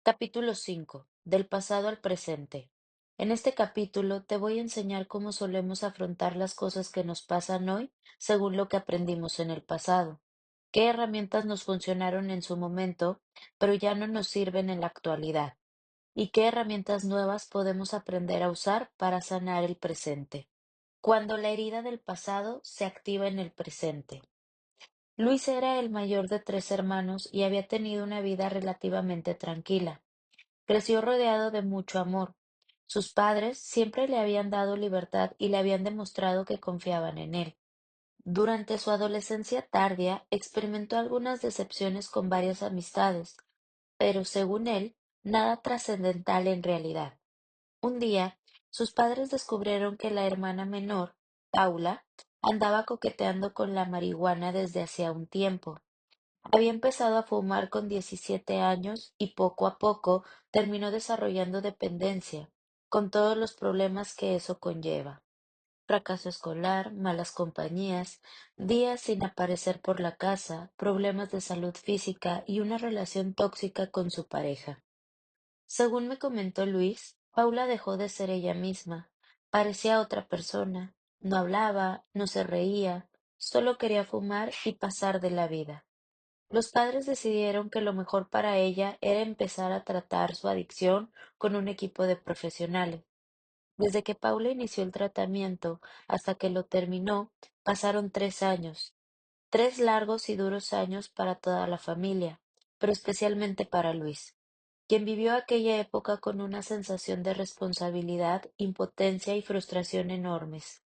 Capítulo 5. Del pasado al presente. En este capítulo te voy a enseñar cómo solemos afrontar las cosas que nos pasan hoy según lo que aprendimos en el pasado, qué herramientas nos funcionaron en su momento, pero ya no nos sirven en la actualidad, y qué herramientas nuevas podemos aprender a usar para sanar el presente. Cuando la herida del pasado se activa en el presente. Luis era el mayor de tres hermanos y había tenido una vida relativamente tranquila. Creció rodeado de mucho amor. Sus padres siempre le habían dado libertad y le habían demostrado que confiaban en él. Durante su adolescencia tardía experimentó algunas decepciones con varias amistades, pero según él, nada trascendental en realidad. Un día, sus padres descubrieron que la hermana menor, Paula, andaba coqueteando con la marihuana desde hacía un tiempo. Había empezado a fumar con 17 años y poco a poco terminó desarrollando dependencia, con todos los problemas que eso conlleva. Fracaso escolar, malas compañías, días sin aparecer por la casa, problemas de salud física y una relación tóxica con su pareja. Según me comentó Luis, Paula dejó de ser ella misma. Parecía otra persona. No hablaba, no se reía, solo quería fumar y pasar de la vida. Los padres decidieron que lo mejor para ella era empezar a tratar su adicción con un equipo de profesionales. Desde que Paula inició el tratamiento hasta que lo terminó, pasaron 3 años, 3 largos y duros años para toda la familia, pero especialmente para Luis, quien vivió aquella época con una sensación de responsabilidad, impotencia y frustración enormes.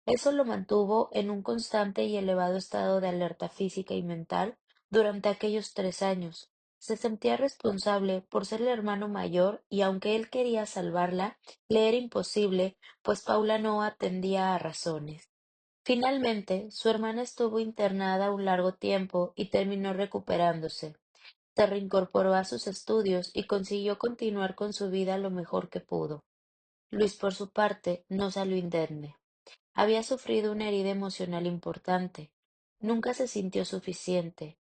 Eso lo mantuvo en un constante y elevado estado de alerta física y mental durante aquellos 3 años. Se sentía responsable por ser el hermano mayor y aunque él quería salvarla, le era imposible, pues Paula no atendía a razones. Finalmente, su hermana estuvo internada un largo tiempo y terminó recuperándose. Se reincorporó a sus estudios y consiguió continuar con su vida lo mejor que pudo. Luis, por su parte, no salió indemne. Había sufrido una herida emocional importante. Nunca se sintió suficiente.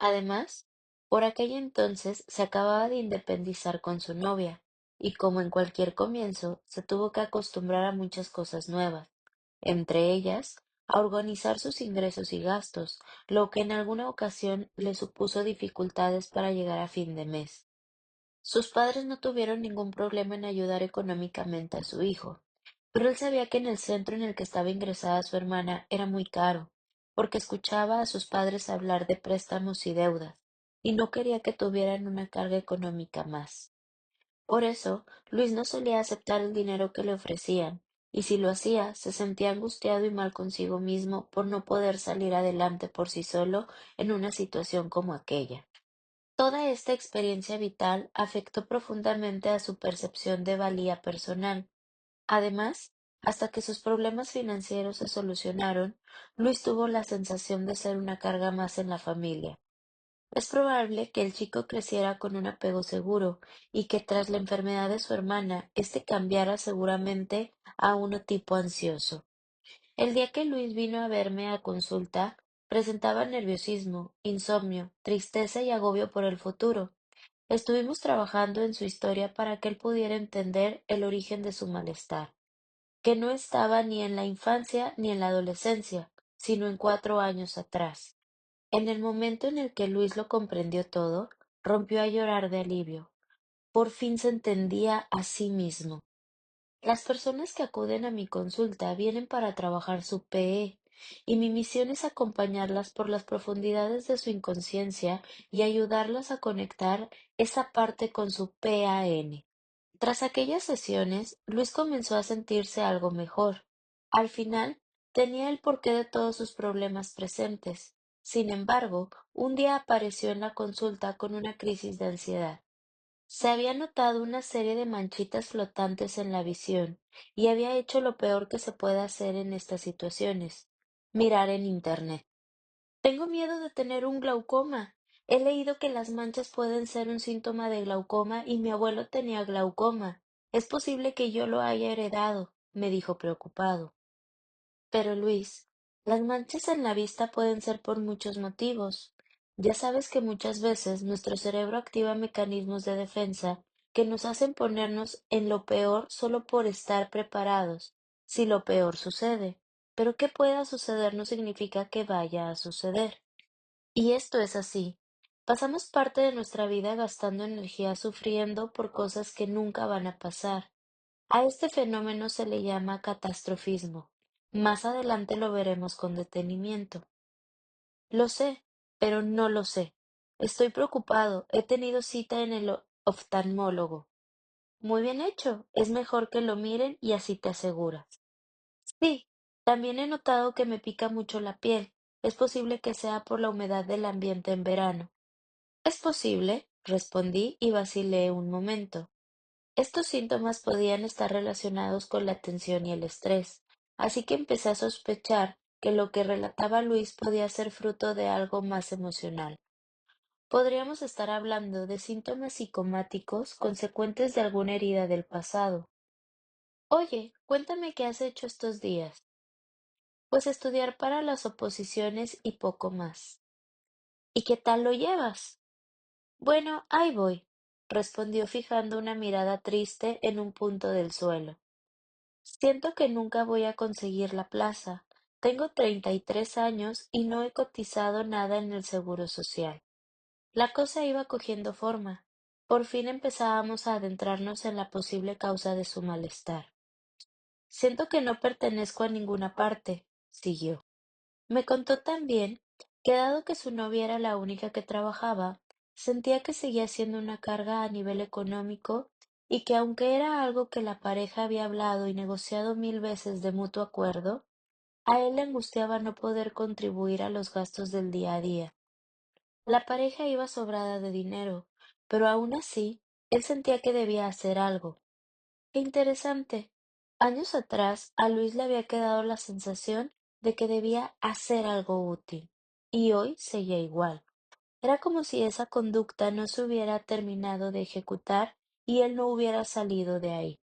Además, por aquel entonces se acababa de independizar con su novia, y como en cualquier comienzo, se tuvo que acostumbrar a muchas cosas nuevas, entre ellas, a organizar sus ingresos y gastos, lo que en alguna ocasión le supuso dificultades para llegar a fin de mes. Sus padres no tuvieron ningún problema en ayudar económicamente a su hijo, pero él sabía que en el centro en el que estaba ingresada su hermana era muy caro, porque escuchaba a sus padres hablar de préstamos y deudas, y no quería que tuvieran una carga económica más. Por eso, Luis no solía aceptar el dinero que le ofrecían, y si lo hacía, se sentía angustiado y mal consigo mismo por no poder salir adelante por sí solo en una situación como aquella. Toda esta experiencia vital afectó profundamente a su percepción de valía personal. Además, hasta que sus problemas financieros se solucionaron, Luis tuvo la sensación de ser una carga más en la familia. Es probable que el chico creciera con un apego seguro y que tras la enfermedad de su hermana, éste cambiara seguramente a uno tipo ansioso. El día que Luis vino a verme a consulta, presentaba nerviosismo, insomnio, tristeza y agobio por el futuro. Estuvimos trabajando en su historia para que él pudiera entender el origen de su malestar, que no estaba ni en la infancia ni en la adolescencia, sino en 4 años atrás. En el momento en el que Luis lo comprendió todo, rompió a llorar de alivio. Por fin se entendía a sí mismo. Las personas que acuden a mi consulta vienen para trabajar su PE, y mi misión es acompañarlas por las profundidades de su inconsciencia y ayudarlas a conectar esa parte con su PAN. Tras aquellas sesiones, Luis comenzó a sentirse algo mejor. Al final, tenía el porqué de todos sus problemas presentes. Sin embargo, un día apareció en la consulta con una crisis de ansiedad. Se había notado una serie de manchitas flotantes en la visión, y había hecho lo peor que se puede hacer en estas situaciones, mirar en Internet. Tengo miedo de tener un glaucoma. He leído que las manchas pueden ser un síntoma de glaucoma y mi abuelo tenía glaucoma. Es posible que yo lo haya heredado, me dijo preocupado. Pero Luis, las manchas en la vista pueden ser por muchos motivos. Ya sabes que muchas veces nuestro cerebro activa mecanismos de defensa que nos hacen ponernos en lo peor solo por estar preparados, si lo peor sucede. Pero que pueda suceder no significa que vaya a suceder. Y esto es así. Pasamos parte de nuestra vida gastando energía sufriendo por cosas que nunca van a pasar. A este fenómeno se le llama catastrofismo. Más adelante lo veremos con detenimiento. Lo sé, pero no lo sé. Estoy preocupado. He tenido cita en el oftalmólogo. Muy bien hecho. Es mejor que lo miren y así te aseguras. Sí, también he notado que me pica mucho la piel. Es posible que sea por la humedad del ambiente en verano. Es posible, respondí y vacilé un momento. Estos síntomas podían estar relacionados con la tensión y el estrés, así que empecé a sospechar que lo que relataba Luis podía ser fruto de algo más emocional. Podríamos estar hablando de síntomas psicomáticos consecuentes de alguna herida del pasado. Oye, cuéntame qué has hecho estos días. Pues estudiar para las oposiciones y poco más. ¿Y qué tal lo llevas? Bueno, ahí voy, respondió fijando una mirada triste en un punto del suelo. Siento que nunca voy a conseguir la plaza. Tengo 33 años y no he cotizado nada en el Seguro Social. La cosa iba cogiendo forma. Por fin empezábamos a adentrarnos en la posible causa de su malestar. Siento que no pertenezco a ninguna parte, siguió. Me contó también que dado que su novia era la única que trabajaba, sentía que seguía siendo una carga a nivel económico y que aunque era algo que la pareja había hablado y negociado 1000 veces de mutuo acuerdo, a él le angustiaba no poder contribuir a los gastos del día a día. La pareja iba sobrada de dinero, pero aún así, él sentía que debía hacer algo. Qué interesante. Años atrás, a Luis le había quedado la sensación de que debía hacer algo útil, y hoy seguía igual. Era como si esa conducta no se hubiera terminado de ejecutar y él no hubiera salido de ahí.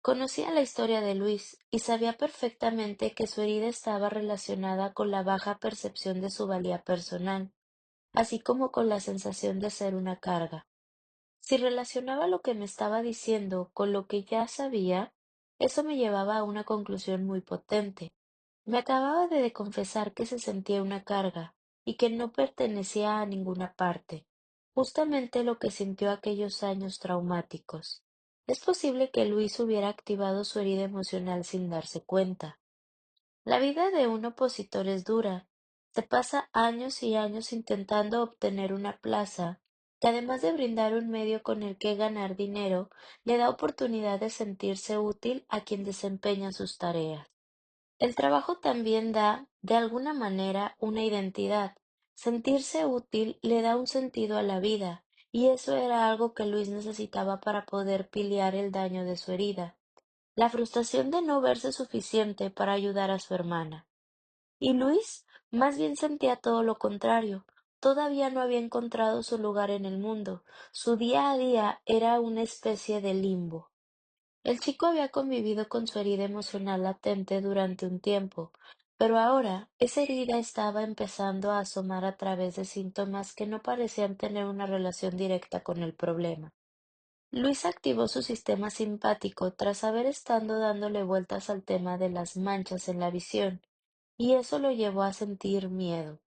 Conocía la historia de Luis y sabía perfectamente que su herida estaba relacionada con la baja percepción de su valía personal, así como con la sensación de ser una carga. Si relacionaba lo que me estaba diciendo con lo que ya sabía, eso me llevaba a una conclusión muy potente. Me acababa de confesar que se sentía una carga y que no pertenecía a ninguna parte, justamente lo que sintió aquellos años traumáticos. Es posible que Luis hubiera activado su herida emocional sin darse cuenta. La vida de un opositor es dura. Se pasa años y años intentando obtener una plaza, que además de brindar un medio con el que ganar dinero, le da oportunidad de sentirse útil a quien desempeña sus tareas. El trabajo también da, de alguna manera, una identidad. Sentirse útil le da un sentido a la vida, y eso era algo que Luis necesitaba para poder paliar el daño de su herida, la frustración de no verse suficiente para ayudar a su hermana. Y Luis más bien sentía todo lo contrario. Todavía no había encontrado su lugar en el mundo. Su día a día era una especie de limbo. El chico había convivido con su herida emocional latente durante un tiempo, pero ahora esa herida estaba empezando a asomar a través de síntomas que no parecían tener una relación directa con el problema. Luis activó su sistema simpático tras haber estado dándole vueltas al tema de las manchas en la visión, y eso lo llevó a sentir miedo.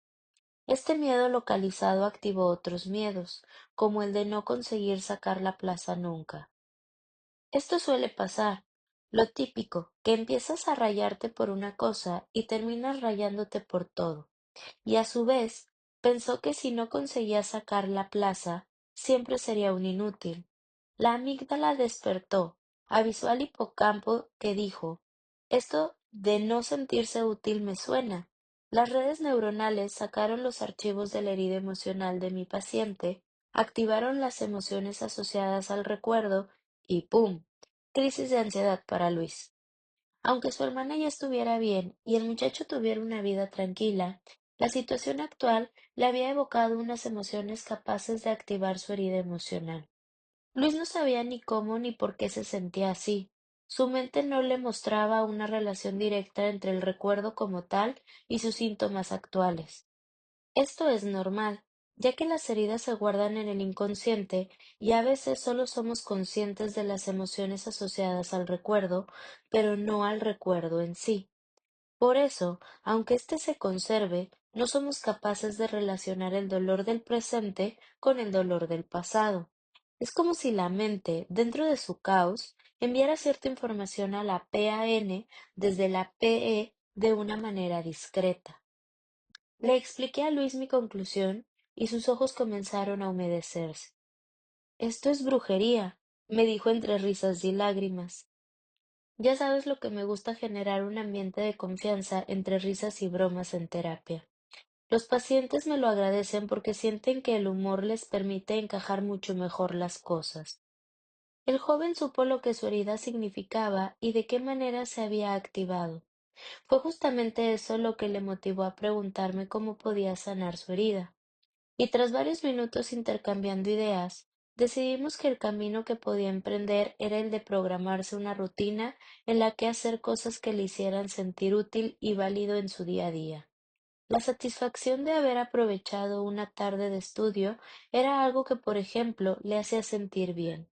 Este miedo localizado activó otros miedos, como el de no conseguir sacar la plaza nunca. Esto suele pasar, lo típico, que empiezas a rayarte por una cosa y terminas rayándote por todo, y a su vez pensó que si no conseguía sacar la plaza, siempre sería un inútil. La amígdala despertó, avisó al hipocampo que dijo, esto de no sentirse útil me suena. Las redes neuronales sacaron los archivos de la herida emocional de mi paciente, activaron las emociones asociadas al recuerdo y ¡pum! Crisis de ansiedad para Luis. Aunque su hermana ya estuviera bien y el muchacho tuviera una vida tranquila, la situación actual le había evocado unas emociones capaces de activar su herida emocional. Luis no sabía ni cómo ni por qué se sentía así. Su mente no le mostraba una relación directa entre el recuerdo como tal y sus síntomas actuales. Esto es normal. ya que las heridas se guardan en el inconsciente y a veces solo somos conscientes de las emociones asociadas al recuerdo, pero no al recuerdo en sí. Por eso, aunque éste se conserve, no somos capaces de relacionar el dolor del presente con el dolor del pasado. Es como si la mente, dentro de su caos, enviara cierta información a la PAN desde la PE de una manera discreta. Le expliqué a Luis mi conclusión y sus ojos comenzaron a humedecerse. Esto es brujería, me dijo entre risas y lágrimas. Ya sabes lo que me gusta generar un ambiente de confianza entre risas y bromas en terapia. Los pacientes me lo agradecen porque sienten que el humor les permite encajar mucho mejor las cosas. El joven supo lo que su herida significaba y de qué manera se había activado. Fue justamente eso lo que le motivó a preguntarme cómo podía sanar su herida. Y tras varios minutos intercambiando ideas, decidimos que el camino que podía emprender era el de programarse una rutina en la que hacer cosas que le hicieran sentir útil y válido en su día a día. La satisfacción de haber aprovechado una tarde de estudio era algo que, por ejemplo, le hacía sentir bien.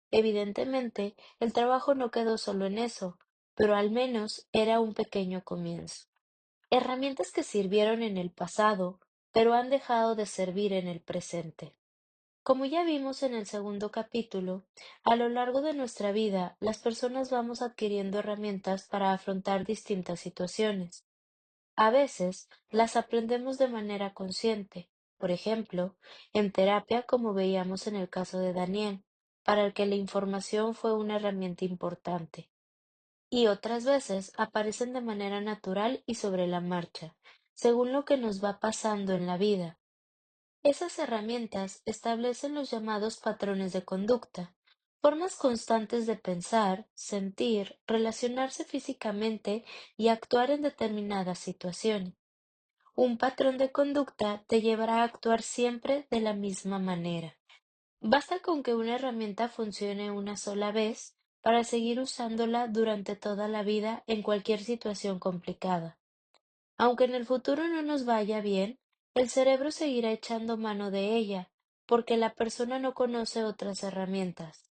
Evidentemente, el trabajo no quedó solo en eso, pero al menos era un pequeño comienzo. Herramientas que sirvieron en el pasado, pero han dejado de servir en el presente. Como ya vimos en el segundo capítulo, a lo largo de nuestra vida, las personas vamos adquiriendo herramientas para afrontar distintas situaciones. A veces las aprendemos de manera consciente, por ejemplo, en terapia, como veíamos en el caso de Daniel, para el que la información fue una herramienta importante, y otras veces aparecen de manera natural y sobre la marcha, según lo que nos va pasando en la vida. Esas herramientas establecen los llamados patrones de conducta, formas constantes de pensar, sentir, relacionarse físicamente y actuar en determinadas situaciones. Un patrón de conducta te llevará a actuar siempre de la misma manera. Basta con que una herramienta funcione una sola vez para seguir usándola durante toda la vida en cualquier situación complicada. Aunque en el futuro no nos vaya bien, el cerebro seguirá echando mano de ella, porque la persona no conoce otras herramientas.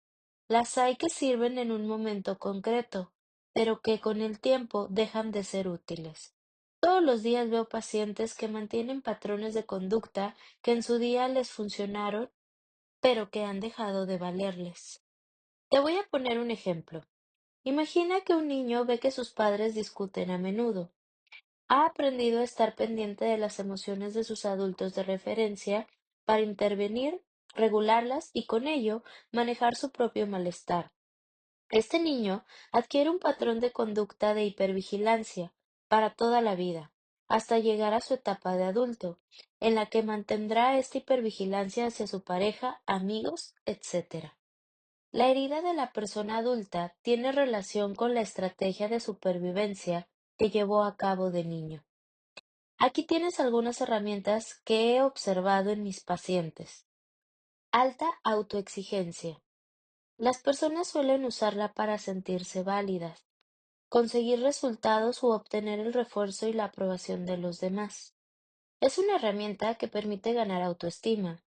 Las hay que sirven en un momento concreto, pero que con el tiempo dejan de ser útiles. Todos los días veo pacientes que mantienen patrones de conducta que en su día les funcionaron, pero que han dejado de valerles. Te voy a poner un ejemplo. Imagina que un niño ve que sus padres discuten a menudo. Ha aprendido a estar pendiente de las emociones de sus adultos de referencia para intervenir, regularlas y con ello manejar su propio malestar. Este niño adquiere un patrón de conducta de hipervigilancia para toda la vida, hasta llegar a su etapa de adulto, en la que mantendrá esta hipervigilancia hacia su pareja, amigos, etc. La herida de la persona adulta tiene relación con la estrategia de supervivencia que llevó a cabo de niño. Aquí tienes algunas herramientas que he observado en mis pacientes. Alta autoexigencia. Las personas suelen usarla para sentirse válidas, conseguir resultados u obtener el refuerzo y la aprobación de los demás. Es una herramienta que permite ganar autoestima.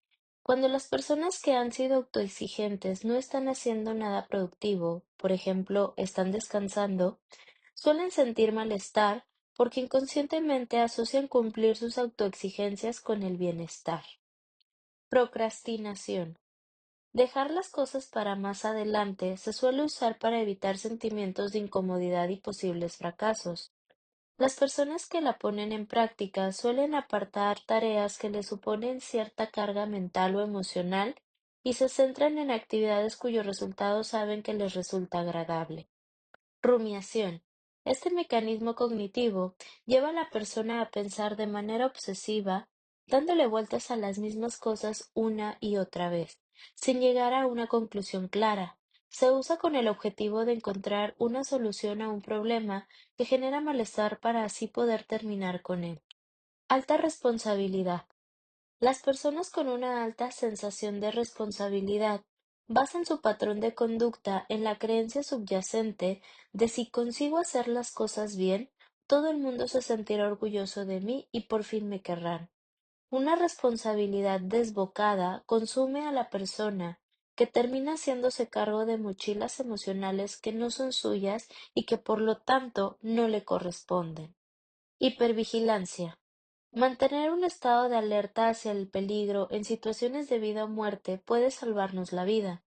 Cuando las personas que han sido autoexigentes no están haciendo nada productivo, por ejemplo, están descansando, suelen sentir malestar porque inconscientemente asocian cumplir sus autoexigencias con el bienestar. Procrastinación. Dejar las cosas para más adelante se suele usar para evitar sentimientos de incomodidad y posibles fracasos. Las personas que la ponen en práctica suelen apartar tareas que les suponen cierta carga mental o emocional y se centran en actividades cuyo resultado saben que les resulta agradable. Rumiación. Este mecanismo cognitivo lleva a la persona a pensar de manera obsesiva, dándole vueltas a las mismas cosas una y otra vez, sin llegar a una conclusión clara. Se usa con el objetivo de encontrar una solución a un problema que genera malestar para así poder terminar con él. Alta responsabilidad. Las personas con una alta sensación de responsabilidad basan su patrón de conducta en la creencia subyacente de si consigo hacer las cosas bien, todo el mundo se sentirá orgulloso de mí y por fin me querrán. Una responsabilidad desbocada consume a la persona, que termina haciéndose cargo de mochilas emocionales que no son suyas y que por lo tanto no le corresponden. Hipervigilancia. Mantener un estado de alerta hacia el peligro en situaciones de vida o muerte puede salvarnos la vida,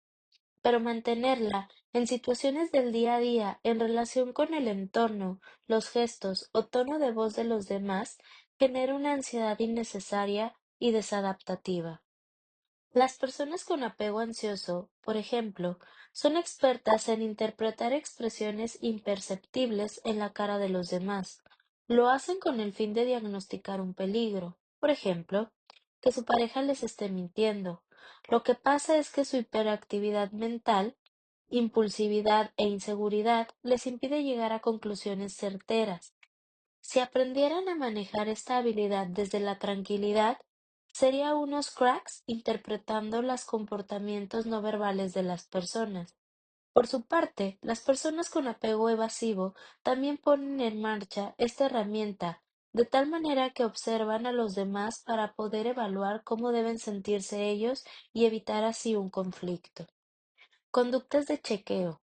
pero mantenerla en situaciones del día a día en relación con el entorno, los gestos o tono de voz de los demás genera una ansiedad innecesaria y desadaptativa. Las personas con apego ansioso, por ejemplo, son expertas en interpretar expresiones imperceptibles en la cara de los demás. Lo hacen con el fin de diagnosticar un peligro, por ejemplo, que su pareja les esté mintiendo. Lo que pasa es que su hiperactividad mental, impulsividad e inseguridad les impide llegar a conclusiones certeras. Si aprendieran a manejar esta habilidad desde la tranquilidad, serían unos cracks interpretando los comportamientos no verbales de las personas. Por su parte, las personas con apego evasivo también ponen en marcha esta herramienta, de tal manera que observan a los demás para poder evaluar cómo deben sentirse ellos y evitar así un conflicto. Conductas de chequeo.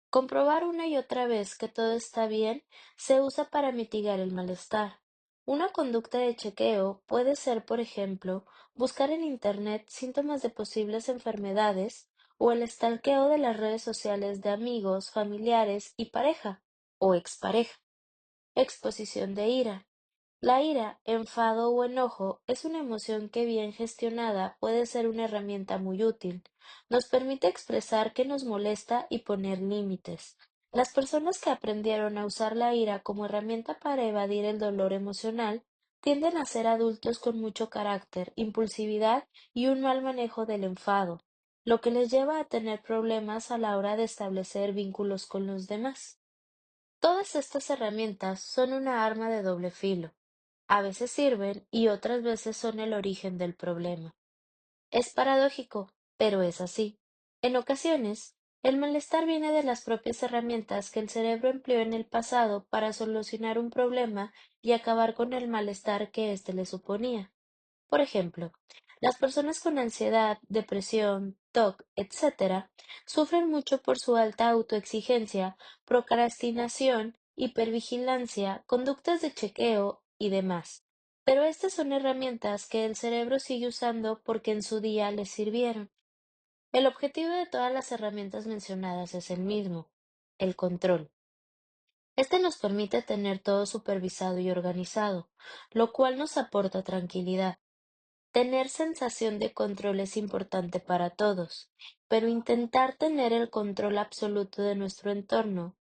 Comprobar una y otra vez que todo está bien se usa para mitigar el malestar. Una conducta de chequeo puede ser, por ejemplo, buscar en Internet síntomas de posibles enfermedades o el stalkeo de las redes sociales de amigos, familiares y pareja o expareja. Exposición de ira. La ira, enfado o enojo es una emoción que bien gestionada puede ser una herramienta muy útil. Nos permite expresar qué nos molesta y poner límites. Las personas que aprendieron a usar la ira como herramienta para evadir el dolor emocional tienden a ser adultos con mucho carácter, impulsividad y un mal manejo del enfado, lo que les lleva a tener problemas a la hora de establecer vínculos con los demás. Todas estas herramientas son una arma de doble filo. A veces sirven y otras veces son el origen del problema. Es paradójico, pero es así. En ocasiones, el malestar viene de las propias herramientas que el cerebro empleó en el pasado para solucionar un problema y acabar con el malestar que éste le suponía. Por ejemplo, las personas con ansiedad, depresión, TOC, etcétera, sufren mucho por su alta autoexigencia, procrastinación, hipervigilancia, conductas de chequeo y demás. Pero estas son herramientas que el cerebro sigue usando porque en su día le sirvieron. El objetivo de todas las herramientas mencionadas es el mismo: el control. Este nos permite tener todo supervisado y organizado, lo cual nos aporta tranquilidad. Tener sensación de control es importante para todos, pero intentar tener el control absoluto de nuestro entorno,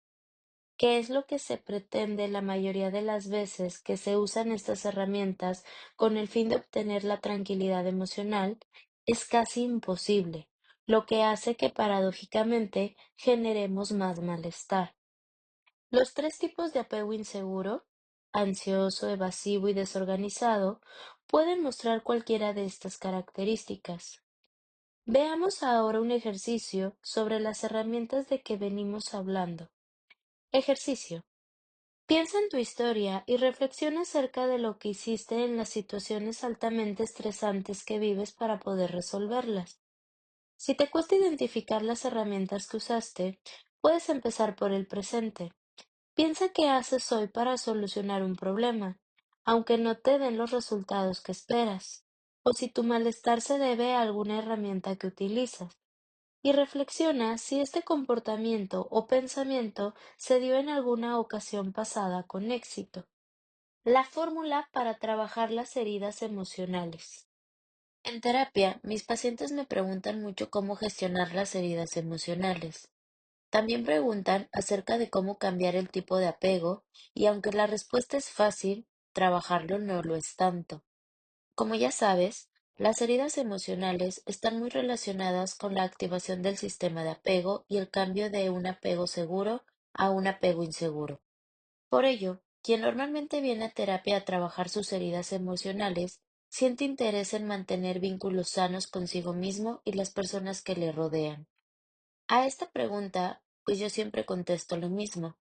que es lo que se pretende la mayoría de las veces que se usan estas herramientas con el fin de obtener la tranquilidad emocional, es casi imposible, lo que hace que paradójicamente generemos más malestar. Los tres tipos de apego inseguro, ansioso, evasivo y desorganizado, pueden mostrar cualquiera de estas características. Veamos ahora un ejercicio sobre las herramientas de que venimos hablando. Ejercicio. Piensa en tu historia y reflexiona acerca de lo que hiciste en las situaciones altamente estresantes que vives para poder resolverlas. Si te cuesta identificar las herramientas que usaste, puedes empezar por el presente. Piensa qué haces hoy para solucionar un problema, aunque no te den los resultados que esperas, o si tu malestar se debe a alguna herramienta que utilizas, y reflexiona si este comportamiento o pensamiento se dio en alguna ocasión pasada con éxito. La fórmula para trabajar las heridas emocionales. En terapia, mis pacientes me preguntan mucho cómo gestionar las heridas emocionales. También preguntan acerca de cómo cambiar el tipo de apego, y aunque la respuesta es fácil, trabajarlo no lo es tanto. Como ya sabes, las heridas emocionales están muy relacionadas con la activación del sistema de apego y el cambio de un apego seguro a un apego inseguro. Por ello, quien normalmente viene a terapia a trabajar sus heridas emocionales, siente interés en mantener vínculos sanos consigo mismo y las personas que le rodean. A esta pregunta, pues yo siempre contesto lo mismo.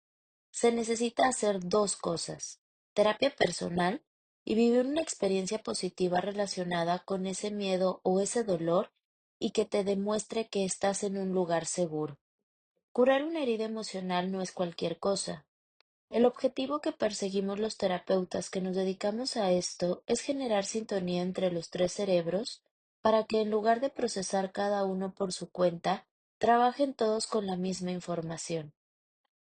Se necesita hacer dos cosas: terapia personal y vivir una experiencia positiva relacionada con ese miedo o ese dolor y que te demuestre que estás en un lugar seguro. Curar una herida emocional no es cualquier cosa. El objetivo que perseguimos los terapeutas que nos dedicamos a esto es generar sintonía entre los tres cerebros para que en lugar de procesar cada uno por su cuenta, trabajen todos con la misma información.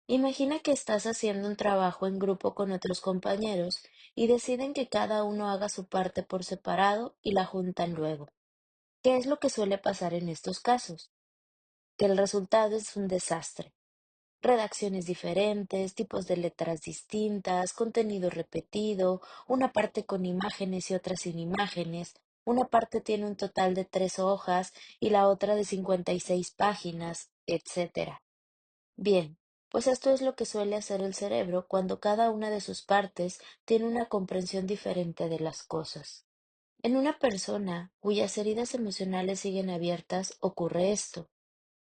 Imagina que estás haciendo un trabajo en grupo con otros compañeros y deciden que cada uno haga su parte por separado y la juntan luego. ¿Qué es lo que suele pasar en estos casos? Que el resultado es un desastre. Redacciones diferentes, tipos de letras distintas, contenido repetido, una parte con imágenes y otra sin imágenes, una parte tiene un total de 3 hojas y la otra de 56 páginas, etcétera. Bien, pues esto es lo que suele hacer el cerebro cuando cada una de sus partes tiene una comprensión diferente de las cosas. En una persona cuyas heridas emocionales siguen abiertas ocurre esto.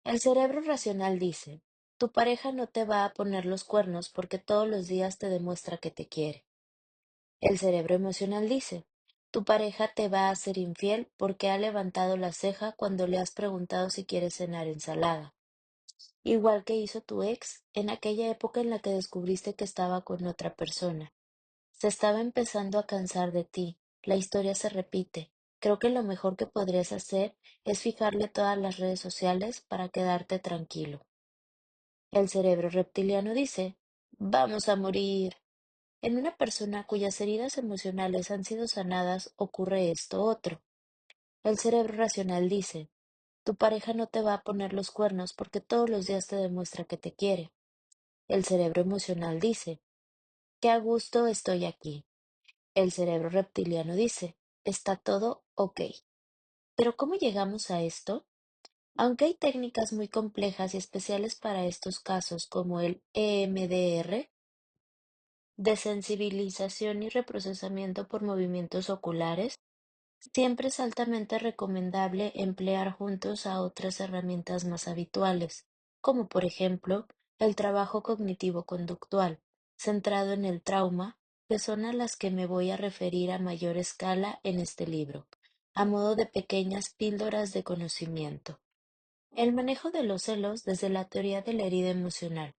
El cerebro racional dice, tu pareja no te va a poner los cuernos porque todos los días te demuestra que te quiere. El cerebro emocional dice, tu pareja te va a ser infiel porque ha levantado la ceja cuando le has preguntado si quiere cenar ensalada, igual que hizo tu ex en aquella época en la que descubriste que estaba con otra persona. Se estaba empezando a cansar de ti, la historia se repite. Creo que lo mejor que podrías hacer es fijarle todas las redes sociales para quedarte tranquilo. El cerebro reptiliano dice, vamos a morir. En una persona cuyas heridas emocionales han sido sanadas ocurre esto otro. El cerebro racional dice, tu pareja no te va a poner los cuernos porque todos los días te demuestra que te quiere. El cerebro emocional dice, qué a gusto estoy aquí. El cerebro reptiliano dice, está todo ok. Pero ¿cómo llegamos a esto? Aunque hay técnicas muy complejas y especiales para estos casos como el EMDR, desensibilización y reprocesamiento por movimientos oculares, siempre es altamente recomendable emplear juntos a otras herramientas más habituales, como por ejemplo el trabajo cognitivo-conductual, centrado en el trauma, que son a las que me voy a referir a mayor escala en este libro, a modo de pequeñas píldoras de conocimiento. El manejo de los celos desde la teoría de la herida emocional.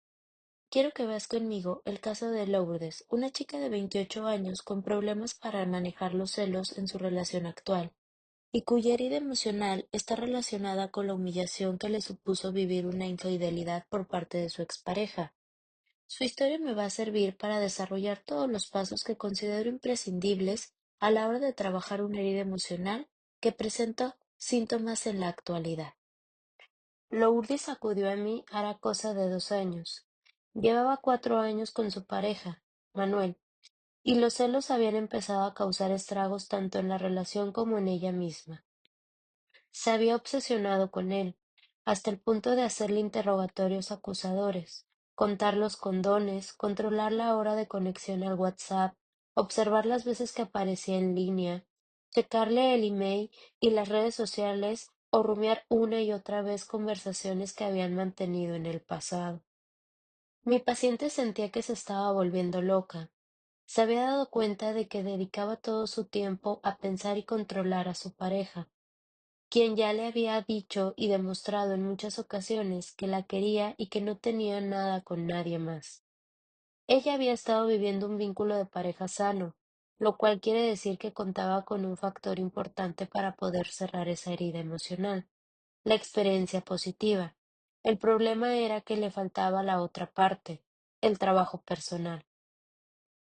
Quiero que veas conmigo el caso de Lourdes, una chica de 28 años con problemas para manejar los celos en su relación actual, y cuya herida emocional está relacionada con la humillación que le supuso vivir una infidelidad por parte de su expareja. Su historia me va a servir para desarrollar todos los pasos que considero imprescindibles a la hora de trabajar una herida emocional que presenta síntomas en la actualidad. Lourdes acudió a mí hará cosa de 2 años. Llevaba 4 años con su pareja, Manuel, y los celos habían empezado a causar estragos tanto en la relación como en ella misma. Se había obsesionado con él, hasta el punto de hacerle interrogatorios acusadores, contar los condones, controlar la hora de conexión al WhatsApp, observar las veces que aparecía en línea, checarle el email y las redes sociales o rumiar una y otra vez conversaciones que habían mantenido en el pasado. Mi paciente sentía que se estaba volviendo loca. Se había dado cuenta de que dedicaba todo su tiempo a pensar y controlar a su pareja, quien ya le había dicho y demostrado en muchas ocasiones que la quería y que no tenía nada con nadie más. Ella había estado viviendo un vínculo de pareja sano, lo cual quiere decir que contaba con un factor importante para poder cerrar esa herida emocional, la experiencia positiva. El problema era que le faltaba la otra parte, el trabajo personal.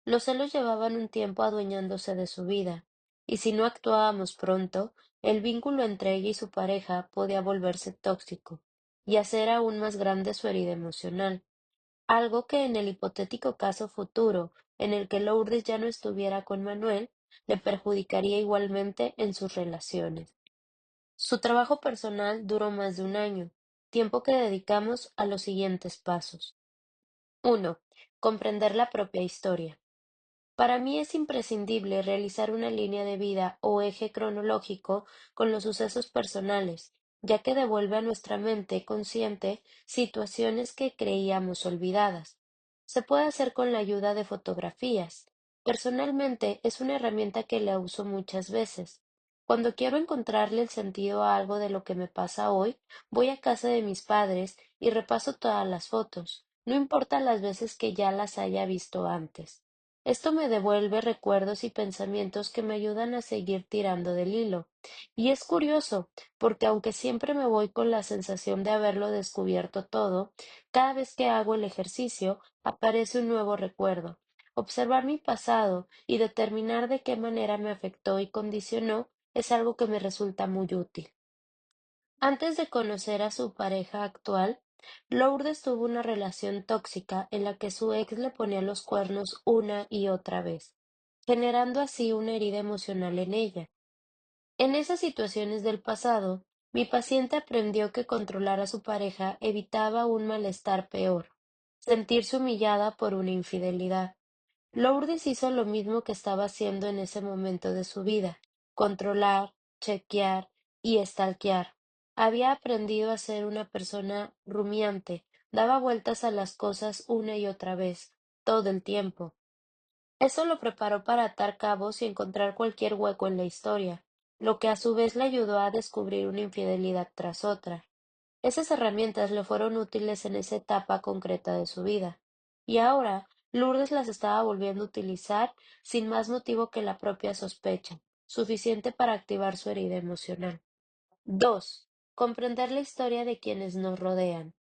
Los celos llevaban un tiempo adueñándose de su vida, y si no actuábamos pronto, el vínculo entre ella y su pareja podía volverse tóxico y hacer aún más grande su herida emocional, algo que en el hipotético caso futuro en el que Lourdes ya no estuviera con Manuel, le perjudicaría igualmente en sus relaciones. Su trabajo personal duró más de un año, tiempo que dedicamos a los siguientes pasos. 1. Comprender la propia historia. Para mí es imprescindible realizar una línea de vida o eje cronológico con los sucesos personales, ya que devuelve a nuestra mente consciente situaciones que creíamos olvidadas. Se puede hacer con la ayuda de fotografías. Personalmente, es una herramienta que la uso muchas veces. Cuando quiero encontrarle el sentido a algo de lo que me pasa hoy, voy a casa de mis padres y repaso todas las fotos, no importa las veces que ya las haya visto antes. Esto me devuelve recuerdos y pensamientos que me ayudan a seguir tirando del hilo. Y es curioso, porque aunque siempre me voy con la sensación de haberlo descubierto todo, cada vez que hago el ejercicio, aparece un nuevo recuerdo. Observar mi pasado y determinar de qué manera me afectó y condicionó es algo que me resulta muy útil. Antes de conocer a su pareja actual, Lourdes tuvo una relación tóxica en la que su ex le ponía los cuernos una y otra vez, generando así una herida emocional en ella. En esas situaciones del pasado, mi paciente aprendió que controlar a su pareja evitaba un malestar peor, sentirse humillada por una infidelidad. Lourdes hizo lo mismo que estaba haciendo en ese momento de su vida: controlar, chequear y stalkear. Había aprendido a ser una persona rumiante, daba vueltas a las cosas una y otra vez, todo el tiempo. Eso lo preparó para atar cabos y encontrar cualquier hueco en la historia, lo que a su vez le ayudó a descubrir una infidelidad tras otra. Esas herramientas le fueron útiles en esa etapa concreta de su vida, y ahora Lourdes las estaba volviendo a utilizar sin más motivo que la propia sospecha, suficiente para activar su herida emocional. 2. Comprender la historia de quienes nos rodean.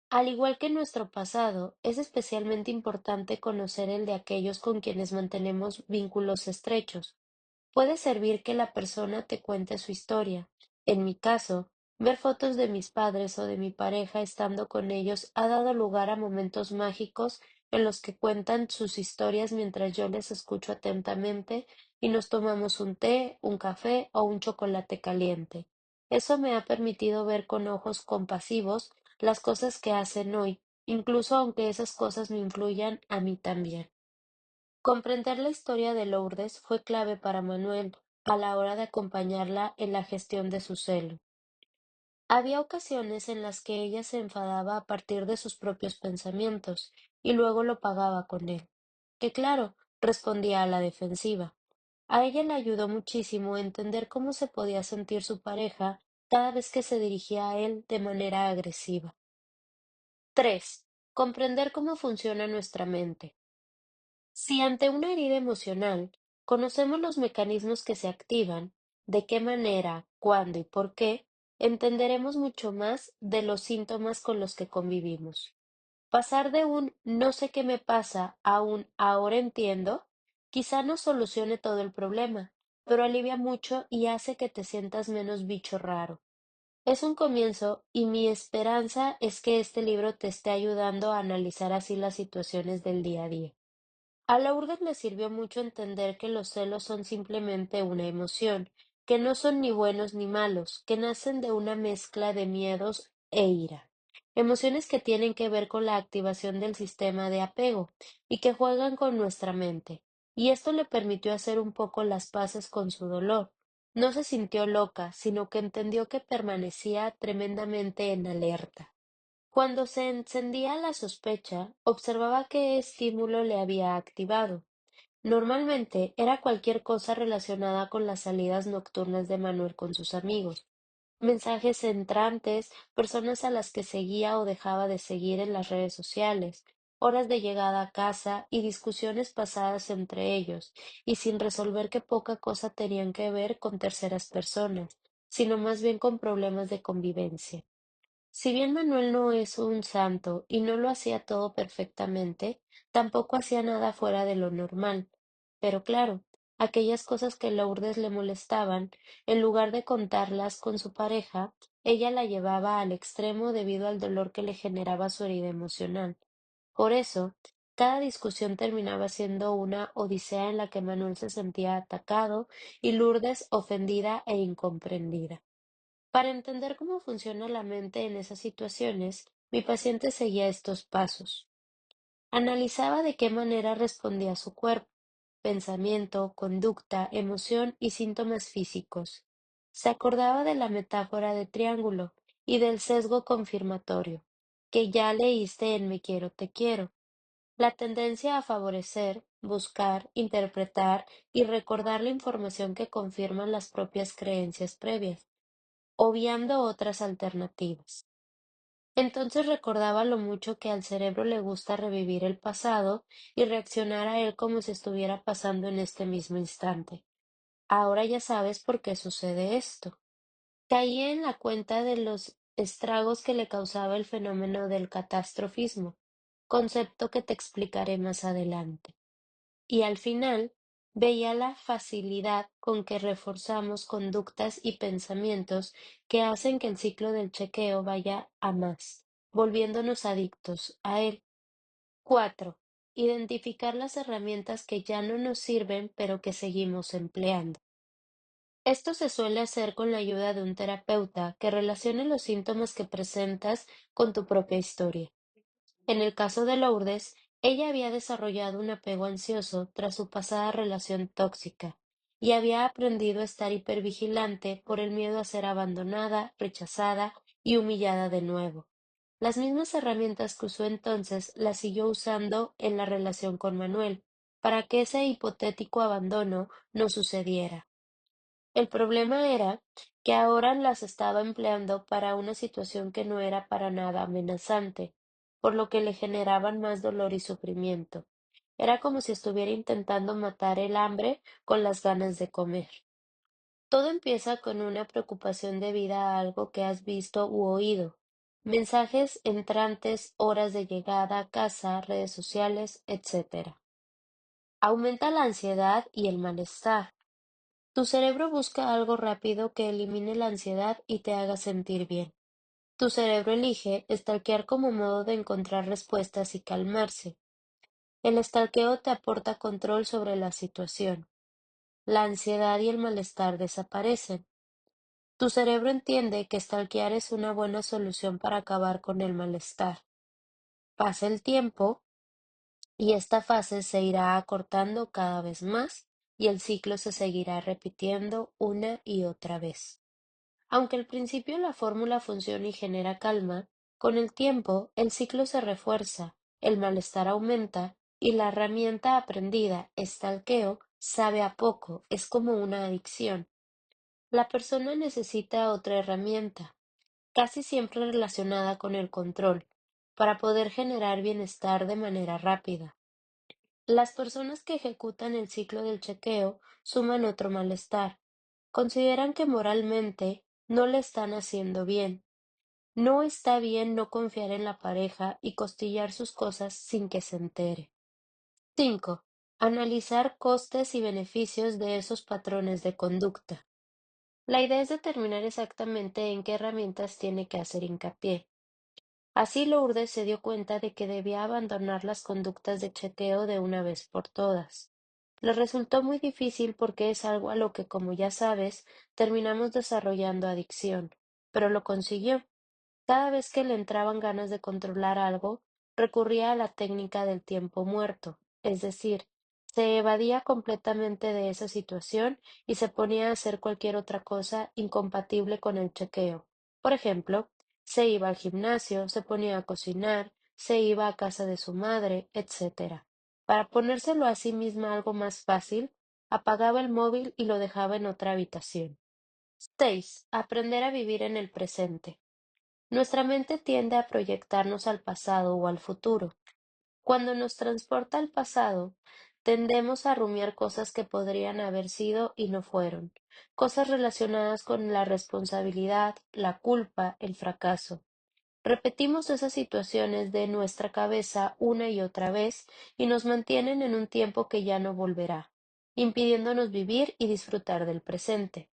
Al igual que nuestro pasado, es especialmente importante conocer el de aquellos con quienes mantenemos vínculos estrechos. Puede servir que la persona te cuente su historia. En mi caso, ver fotos de mis padres o de mi pareja estando con ellos ha dado lugar a momentos mágicos en los que cuentan sus historias mientras yo les escucho atentamente y nos tomamos un té, un café o un chocolate caliente. Eso me ha permitido ver con ojos compasivos las cosas que hacen hoy, incluso aunque esas cosas me influyan a mí también. Comprender la historia de Lourdes fue clave para Manuel a la hora de acompañarla en la gestión de su celo. Había ocasiones en las que ella se enfadaba a partir de sus propios pensamientos y luego lo pagaba con él, que claro, respondía a la defensiva. A ella le ayudó muchísimo entender cómo se podía sentir su pareja cada vez que se dirigía a él de manera agresiva. 3. Comprender cómo funciona nuestra mente. Si ante una herida emocional conocemos los mecanismos que se activan, de qué manera, cuándo y por qué, entenderemos mucho más de los síntomas con los que convivimos. Pasar de un no sé qué me pasa a un ahora entiendo, quizá no solucione todo el problema, pero alivia mucho y hace que te sientas menos bicho raro. Es un comienzo y mi esperanza es que este libro te esté ayudando a analizar así las situaciones del día a día. A Lourdes le sirvió mucho entender que los celos son simplemente una emoción, que no son ni buenos ni malos, que nacen de una mezcla de miedos e ira. Emociones que tienen que ver con la activación del sistema de apego y que juegan con nuestra mente. Y esto le permitió hacer un poco las paces con su dolor. No se sintió loca, sino que entendió que permanecía tremendamente en alerta. Cuando se encendía la sospecha, observaba qué estímulo le había activado. Normalmente era cualquier cosa relacionada con las salidas nocturnas de Manuel con sus amigos, mensajes entrantes, personas a las que seguía o dejaba de seguir en las redes sociales, horas de llegada a casa y discusiones pasadas entre ellos, y sin resolver que poca cosa tenían que ver con terceras personas, sino más bien con problemas de convivencia. Si bien Manuel no es un santo y no lo hacía todo perfectamente, tampoco hacía nada fuera de lo normal. Pero claro, aquellas cosas que Lourdes le molestaban, en lugar de contarlas con su pareja, ella la llevaba al extremo debido al dolor que le generaba su herida emocional. Por eso, cada discusión terminaba siendo una odisea en la que Manuel se sentía atacado y Lourdes ofendida e incomprendida. Para entender cómo funciona la mente en esas situaciones, mi paciente seguía estos pasos. Analizaba de qué manera respondía su cuerpo, pensamiento, conducta, emoción y síntomas físicos. Se acordaba de la metáfora de triángulo y del sesgo confirmatorio, que ya leíste en Me quiero, te quiero. La tendencia a favorecer buscar, interpretar y recordar la información que confirman las propias creencias previas, obviando otras alternativas. Entonces recordaba lo mucho que al cerebro le gusta revivir el pasado y reaccionar a él como si estuviera pasando en este mismo instante. Ahora ya sabes por qué sucede esto. Caí en la cuenta de los estragos que le causaba el fenómeno del catastrofismo, concepto que te explicaré más adelante. Y al final, veía la facilidad con que reforzamos conductas y pensamientos que hacen que el ciclo del chequeo vaya a más, volviéndonos adictos a él. 4. Identificar las herramientas que ya no nos sirven pero que seguimos empleando. Esto se suele hacer con la ayuda de un terapeuta que relacione los síntomas que presentas con tu propia historia. En el caso de Lourdes, ella había desarrollado un apego ansioso tras su pasada relación tóxica y había aprendido a estar hipervigilante por el miedo a ser abandonada, rechazada y humillada de nuevo. Las mismas herramientas que usó entonces las siguió usando en la relación con Manuel, para que ese hipotético abandono no sucediera. El problema era que ahora las estaba empleando para una situación que no era para nada amenazante, por lo que le generaban más dolor y sufrimiento. Era como si estuviera intentando matar el hambre con las ganas de comer. Todo empieza con una preocupación debida a algo que has visto u oído. Mensajes entrantes, horas de llegada a casa, redes sociales, etc. Aumenta la ansiedad y el malestar. Tu cerebro busca algo rápido que elimine la ansiedad y te haga sentir bien. Tu cerebro elige stalkear como modo de encontrar respuestas y calmarse. El stalkeo te aporta control sobre la situación. La ansiedad y el malestar desaparecen. Tu cerebro entiende que stalkear es una buena solución para acabar con el malestar. Pasa el tiempo y esta fase se irá acortando cada vez más y el ciclo se seguirá repitiendo una y otra vez. Aunque al principio la fórmula funciona y genera calma, con el tiempo el ciclo se refuerza, el malestar aumenta y la herramienta aprendida, stalkeo, sabe a poco, es como una adicción. La persona necesita otra herramienta, casi siempre relacionada con el control, para poder generar bienestar de manera rápida. Las personas que ejecutan el ciclo del chequeo suman otro malestar. Consideran que moralmente no le están haciendo bien. No está bien no confiar en la pareja y costillar sus cosas sin que se entere. 5. Analizar costes y beneficios de esos patrones de conducta. La idea es determinar exactamente en qué herramientas tiene que hacer hincapié. Así Lourdes se dio cuenta de que debía abandonar las conductas de chequeo de una vez por todas. Le resultó muy difícil porque es algo a lo que, como ya sabes, terminamos desarrollando adicción, pero lo consiguió. Cada vez que le entraban ganas de controlar algo, recurría a la técnica del tiempo muerto, es decir, se evadía completamente de esa situación y se ponía a hacer cualquier otra cosa incompatible con el chequeo. Por ejemplo, se iba al gimnasio, se ponía a cocinar, se iba a casa de su madre, etc. Para ponérselo a sí misma algo más fácil, apagaba el móvil y lo dejaba en otra habitación. 6. Aprender a vivir en el presente. Nuestra mente tiende a proyectarnos al pasado o al futuro. Cuando nos transporta al pasado, tendemos a rumiar cosas que podrían haber sido y no fueron, cosas relacionadas con la responsabilidad, la culpa, el fracaso. Repetimos esas situaciones de nuestra cabeza una y otra vez y nos mantienen en un tiempo que ya no volverá, impidiéndonos vivir y disfrutar del presente.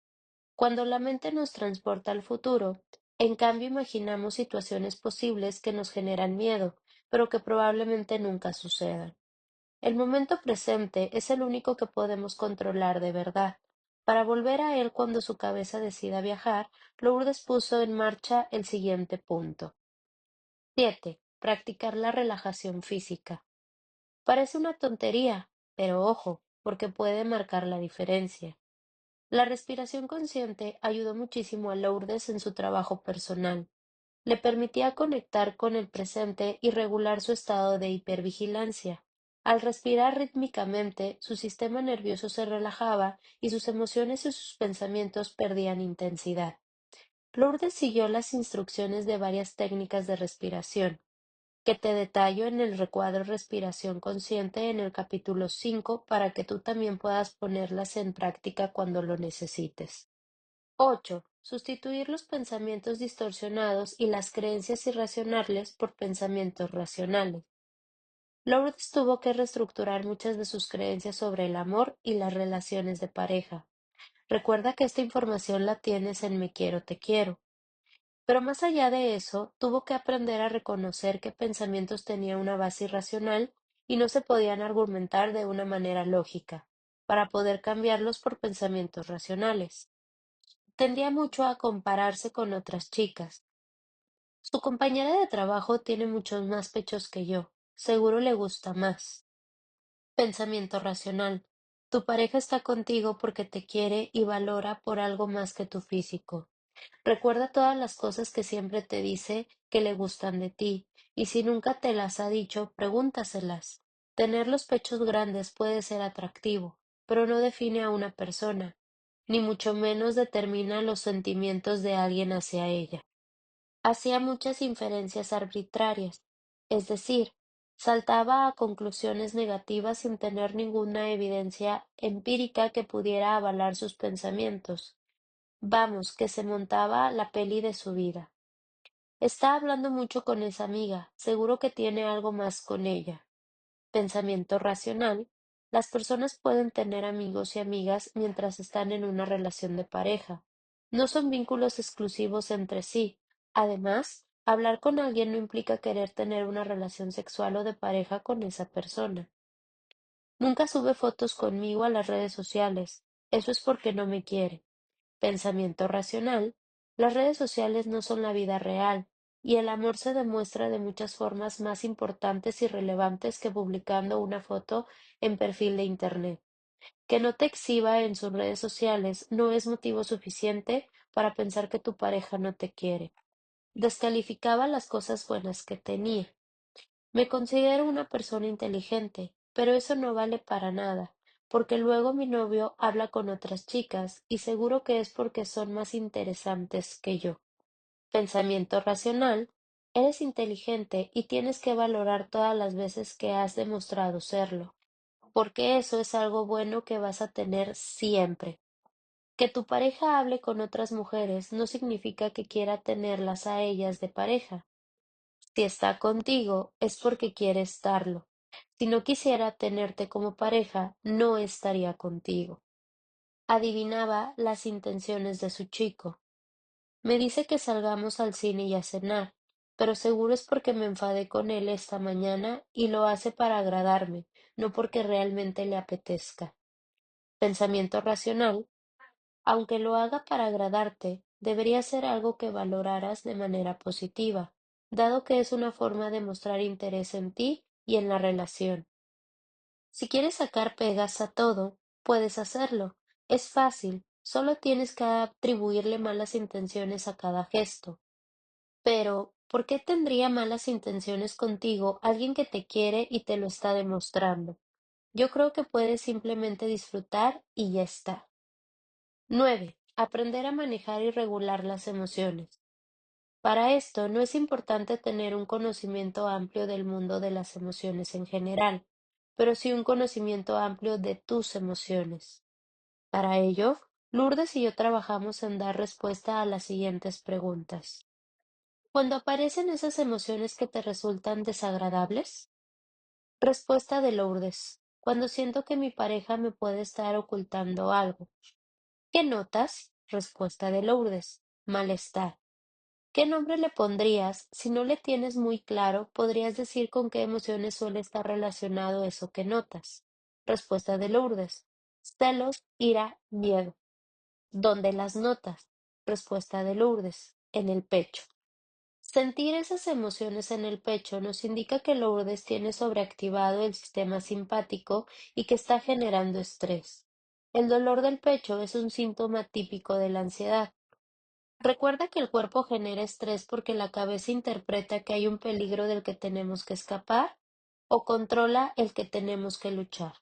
Cuando la mente nos transporta al futuro, en cambio imaginamos situaciones posibles que nos generan miedo, pero que probablemente nunca sucedan. El momento presente es el único que podemos controlar de verdad. Para volver a él cuando su cabeza decida viajar, Lourdes puso en marcha el siguiente punto. 7. Practicar la relajación física. Parece una tontería, pero ojo, porque puede marcar la diferencia. La respiración consciente ayudó muchísimo a Lourdes en su trabajo personal. Le permitía conectar con el presente y regular su estado de hipervigilancia. Al respirar rítmicamente, su sistema nervioso se relajaba y sus emociones y sus pensamientos perdían intensidad. Lourdes siguió las instrucciones de varias técnicas de respiración, que te detallo en el recuadro Respiración Consciente en el capítulo 5 para que tú también puedas ponerlas en práctica cuando lo necesites. 8. Sustituir los pensamientos distorsionados y las creencias irracionales por pensamientos racionales. Lourdes tuvo que reestructurar muchas de sus creencias sobre el amor y las relaciones de pareja. Recuerda que esta información la tienes en Me quiero, te quiero. Pero más allá de eso, tuvo que aprender a reconocer qué pensamientos tenían una base irracional y no se podían argumentar de una manera lógica, para poder cambiarlos por pensamientos racionales. Tendía mucho a compararse con otras chicas. Su compañera de trabajo tiene muchos más pechos que yo. Seguro le gusta más. Pensamiento racional. Tu pareja está contigo porque te quiere y valora por algo más que tu físico. Recuerda todas las cosas que siempre te dice que le gustan de ti, y si nunca te las ha dicho, pregúntaselas. Tener los pechos grandes puede ser atractivo, pero no define a una persona, ni mucho menos determina los sentimientos de alguien hacia ella. Hacía muchas inferencias arbitrarias, es decir, saltaba a conclusiones negativas sin tener ninguna evidencia empírica que pudiera avalar sus pensamientos. Vamos, que se montaba la peli de su vida. Está hablando mucho con esa amiga, seguro que tiene algo más con ella. Pensamiento racional. Las personas pueden tener amigos y amigas mientras están en una relación de pareja. No son vínculos exclusivos entre sí. Además, hablar con alguien no implica querer tener una relación sexual o de pareja con esa persona. Nunca sube fotos conmigo a las redes sociales. Eso es porque no me quiere. Pensamiento racional. Las redes sociales no son la vida real, y el amor se demuestra de muchas formas más importantes y relevantes que publicando una foto en perfil de Internet. Que no te exhiba en sus redes sociales no es motivo suficiente para pensar que tu pareja no te quiere. Descalificaba las cosas buenas que tenía. Me considero una persona inteligente, pero eso no vale para nada, porque luego mi novio habla con otras chicas y seguro que es porque son más interesantes que yo. Pensamiento racional. Eres inteligente y tienes que valorar todas las veces que has demostrado serlo, porque eso es algo bueno que vas a tener siempre. Que tu pareja hable con otras mujeres no significa que quiera tenerlas a ellas de pareja. Si está contigo, es porque quiere estarlo. Si no quisiera tenerte como pareja, no estaría contigo. Adivinaba las intenciones de su chico. Me dice que salgamos al cine y a cenar, pero seguro es porque me enfadé con él esta mañana y lo hace para agradarme, no porque realmente le apetezca. Pensamiento racional. Aunque lo haga para agradarte, debería ser algo que valoraras de manera positiva, dado que es una forma de mostrar interés en ti y en la relación. Si quieres sacar pegas a todo, puedes hacerlo. Es fácil, solo tienes que atribuirle malas intenciones a cada gesto. Pero, ¿por qué tendría malas intenciones contigo alguien que te quiere y te lo está demostrando? Yo creo que puedes simplemente disfrutar y ya está. 9. Aprender a manejar y regular las emociones. Para esto no es importante tener un conocimiento amplio del mundo de las emociones en general, pero sí un conocimiento amplio de tus emociones. Para ello, Lourdes y yo trabajamos en dar respuesta a las siguientes preguntas. Cuando aparecen esas emociones que te resultan desagradables, respuesta de Lourdes. Cuando siento que mi pareja me puede estar ocultando algo. ¿Qué notas? Respuesta de Lourdes. Malestar. ¿Qué nombre le pondrías? Si no le tienes muy claro, podrías decir con qué emociones suele estar relacionado eso que notas. Respuesta de Lourdes. Celos, ira, miedo. ¿Dónde las notas? Respuesta de Lourdes. En el pecho. Sentir esas emociones en el pecho nos indica que Lourdes tiene sobreactivado el sistema simpático y que está generando estrés. El dolor del pecho es un síntoma típico de la ansiedad. Recuerda que el cuerpo genera estrés porque la cabeza interpreta que hay un peligro del que tenemos que escapar. o controla el que tenemos que luchar.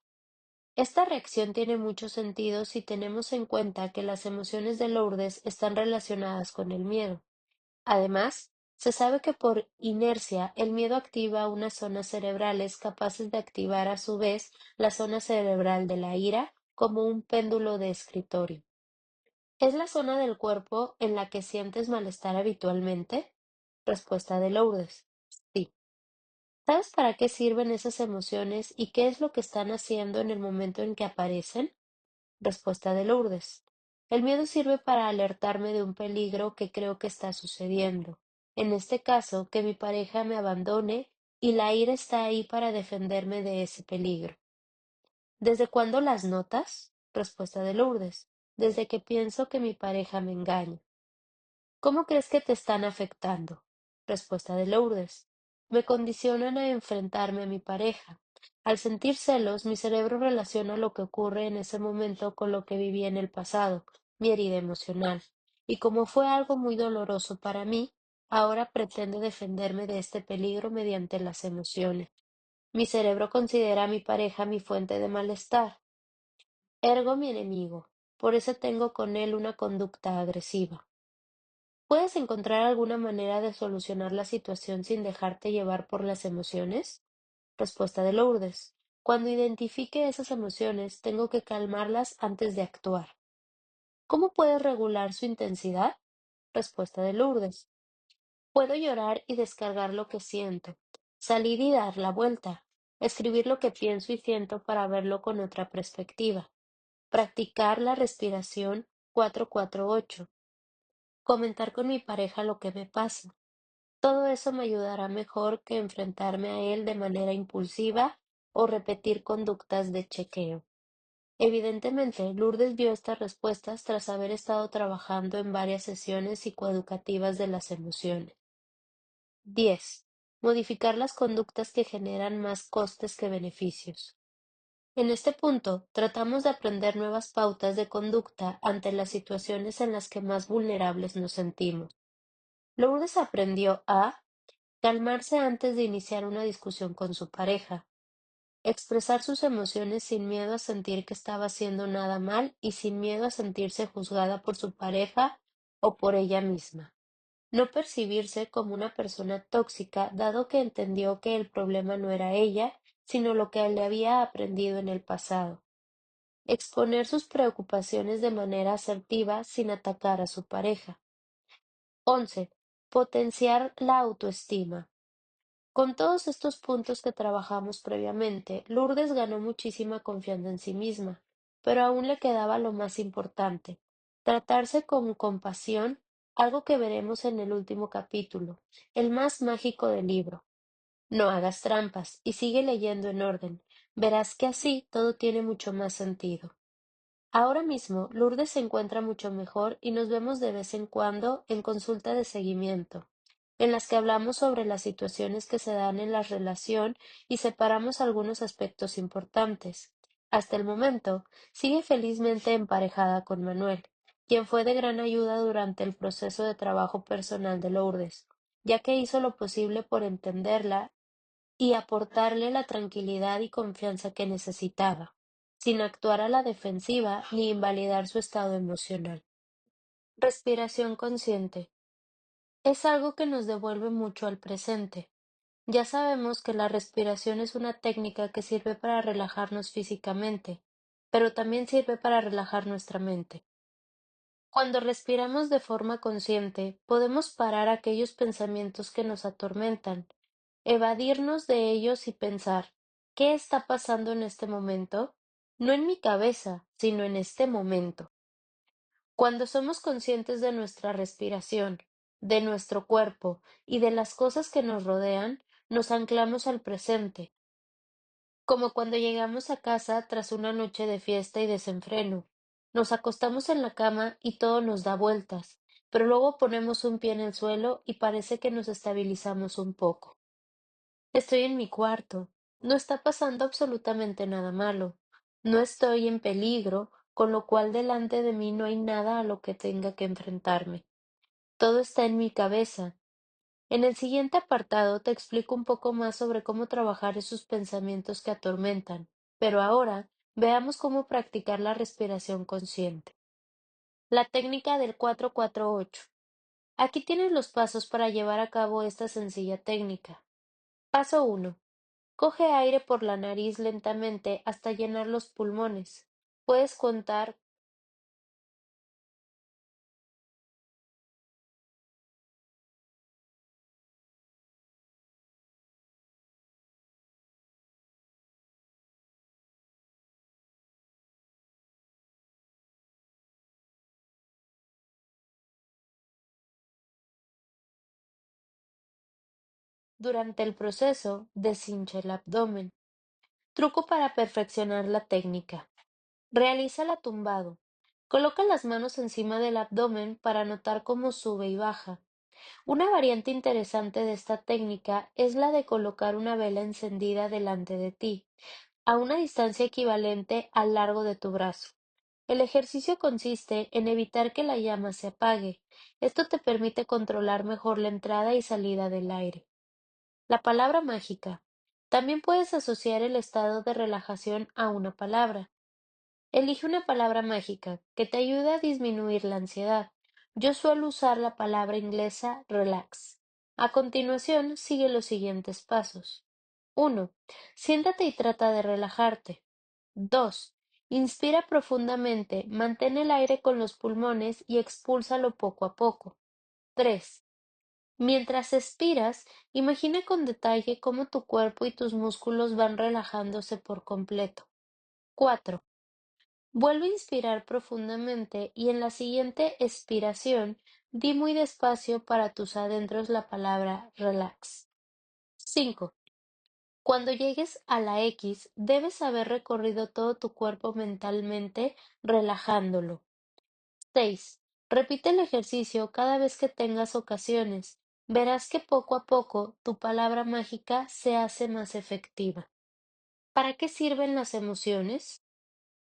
Esta reacción tiene mucho sentido si tenemos en cuenta que las emociones de Lourdes están relacionadas con el miedo. Además, se sabe que por inercia el miedo activa unas zonas cerebrales capaces de activar a su vez la zona cerebral de la ira como un péndulo de escritorio. ¿Es la zona del cuerpo en la que sientes malestar habitualmente? Respuesta de Lourdes. Sí. ¿Sabes para qué sirven esas emociones y qué es lo que están haciendo en el momento en que aparecen? Respuesta de Lourdes. El miedo sirve para alertarme de un peligro que creo que está sucediendo. En este caso, que mi pareja me abandone y la ira está ahí para defenderme de ese peligro. ¿Desde cuándo las notas? Respuesta de Lourdes. Desde que pienso que mi pareja me engaña. ¿Cómo crees que te están afectando? Respuesta de Lourdes. Me condicionan a enfrentarme a mi pareja. Al sentir celos, mi cerebro relaciona lo que ocurre en ese momento con lo que viví en el pasado, mi herida emocional. Y como fue algo muy doloroso para mí, ahora pretende defenderme de este peligro mediante las emociones. Mi cerebro considera a mi pareja mi fuente de malestar, ergo mi enemigo. Por eso tengo con él una conducta agresiva. ¿Puedes encontrar alguna manera de solucionar la situación sin dejarte llevar por las emociones? Respuesta de Lourdes. Cuando identifique esas emociones, tengo que calmarlas antes de actuar. ¿Cómo puedes regular su intensidad? Respuesta de Lourdes. Puedo llorar y descargar lo que siento, salir y dar la vuelta, escribir lo que pienso y siento para verlo con otra perspectiva, practicar la respiración 4-4-8, comentar con mi pareja lo que me pasa. Todo eso me ayudará mejor que enfrentarme a él de manera impulsiva o repetir conductas de chequeo. Evidentemente, Lourdes vio estas respuestas tras haber estado trabajando en varias sesiones psicoeducativas de las emociones. 10. Modificar las conductas que generan más costes que beneficios. En este punto, tratamos de aprender nuevas pautas de conducta ante las situaciones en las que más vulnerables nos sentimos. Lourdes aprendió a calmarse antes de iniciar una discusión con su pareja. Expresar sus emociones sin miedo a sentir que estaba haciendo nada mal y sin miedo a sentirse juzgada por su pareja o por ella misma. No percibirse como una persona tóxica, dado que entendió que el problema no era ella, sino lo que le había aprendido en el pasado. Exponer sus preocupaciones de manera asertiva sin atacar a su pareja. 11. Potenciar la autoestima. Con todos estos puntos que trabajamos previamente, Lourdes ganó muchísima confianza en sí misma, pero aún le quedaba lo más importante, tratarse con compasión, algo que veremos en el último capítulo, el más mágico del libro. No hagas trampas y sigue leyendo en orden. Verás que así todo tiene mucho más sentido. Ahora mismo, Lourdes se encuentra mucho mejor y nos vemos de vez en cuando en consulta de seguimiento, en las que hablamos sobre las situaciones que se dan en la relación y separamos algunos aspectos importantes. Hasta el momento, sigue felizmente emparejada con Manuel, quien fue de gran ayuda durante el proceso de trabajo personal de Lourdes, ya que hizo lo posible por entenderla y aportarle la tranquilidad y confianza que necesitaba, sin actuar a la defensiva ni invalidar su estado emocional. Respiración consciente. Es algo que nos devuelve mucho al presente. Ya sabemos que la respiración es una técnica que sirve para relajarnos físicamente, pero también sirve para relajar nuestra mente. Cuando respiramos de forma consciente, podemos parar aquellos pensamientos que nos atormentan, evadirnos de ellos y pensar, ¿qué está pasando en este momento? No en mi cabeza, sino en este momento. Cuando somos conscientes de nuestra respiración, de nuestro cuerpo y de las cosas que nos rodean, nos anclamos al presente, como cuando llegamos a casa tras una noche de fiesta y desenfreno. Nos acostamos en la cama y todo nos da vueltas, pero luego ponemos un pie en el suelo y parece que nos estabilizamos un poco. Estoy en mi cuarto. No está pasando absolutamente nada malo. No estoy en peligro, con lo cual delante de mí no hay nada a lo que tenga que enfrentarme. Todo está en mi cabeza. En el siguiente apartado te explico un poco más sobre cómo trabajar esos pensamientos que atormentan, pero ahora veamos cómo practicar la respiración consciente. La técnica del 4-4-8. Aquí tienes los pasos para llevar a cabo esta sencilla técnica. Paso 1. Coge aire por la nariz lentamente hasta llenar los pulmones. Puedes contar durante el proceso, deshincha el abdomen. Truco para perfeccionar la técnica. Realízala tumbado. Coloca las manos encima del abdomen para notar cómo sube y baja. Una variante interesante de esta técnica es la de colocar una vela encendida delante de ti, a una distancia equivalente al largo de tu brazo. El ejercicio consiste en evitar que la llama se apague. Esto te permite controlar mejor la entrada y salida del aire. La palabra mágica. También puedes asociar el estado de relajación a una palabra. Elige una palabra mágica que te ayude a disminuir la ansiedad. Yo suelo usar la palabra inglesa relax. A continuación, sigue los siguientes pasos. 1. Siéntate y trata de relajarte. 2. Inspira profundamente, mantén el aire con los pulmones y expúlsalo poco a poco. 3. Mientras expiras, imagina con detalle cómo tu cuerpo y tus músculos van relajándose por completo. 4. Vuelve a inspirar profundamente y en la siguiente expiración di muy despacio para tus adentros la palabra relax. 5. Cuando llegues a la X, debes haber recorrido todo tu cuerpo mentalmente, relajándolo. 6. Repite el ejercicio cada vez que tengas ocasiones. Verás que poco a poco tu palabra mágica se hace más efectiva. ¿Para qué sirven las emociones?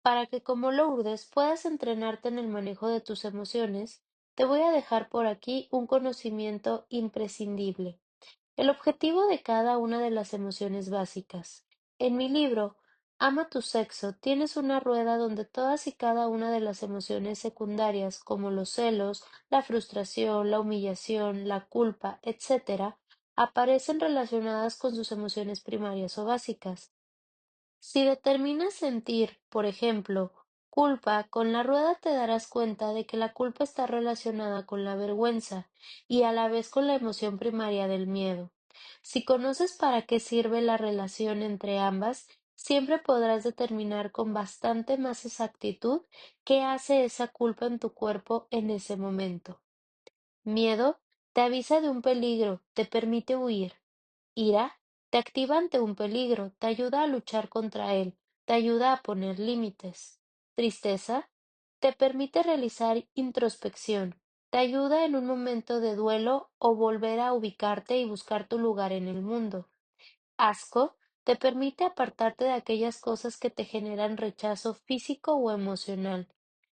Para que como Lourdes puedas entrenarte en el manejo de tus emociones, te voy a dejar por aquí un conocimiento imprescindible. El objetivo de cada una de las emociones básicas. En mi libro, Ama tu sexo, tienes una rueda donde todas y cada una de las emociones secundarias, como los celos, la frustración, la humillación, la culpa, etc., aparecen relacionadas con sus emociones primarias o básicas. Si determinas sentir, por ejemplo, culpa, con la rueda te darás cuenta de que la culpa está relacionada con la vergüenza y a la vez con la emoción primaria del miedo. Si conoces para qué sirve la relación entre ambas, siempre podrás determinar con bastante más exactitud qué hace esa culpa en tu cuerpo en ese momento. Miedo te avisa de un peligro, te permite huir. Ira te activa ante un peligro, te ayuda a luchar contra él, te ayuda a poner límites. Tristeza te permite realizar introspección, te ayuda en un momento de duelo o volver a ubicarte y buscar tu lugar en el mundo. Asco te permite apartarte de aquellas cosas que te generan rechazo físico o emocional.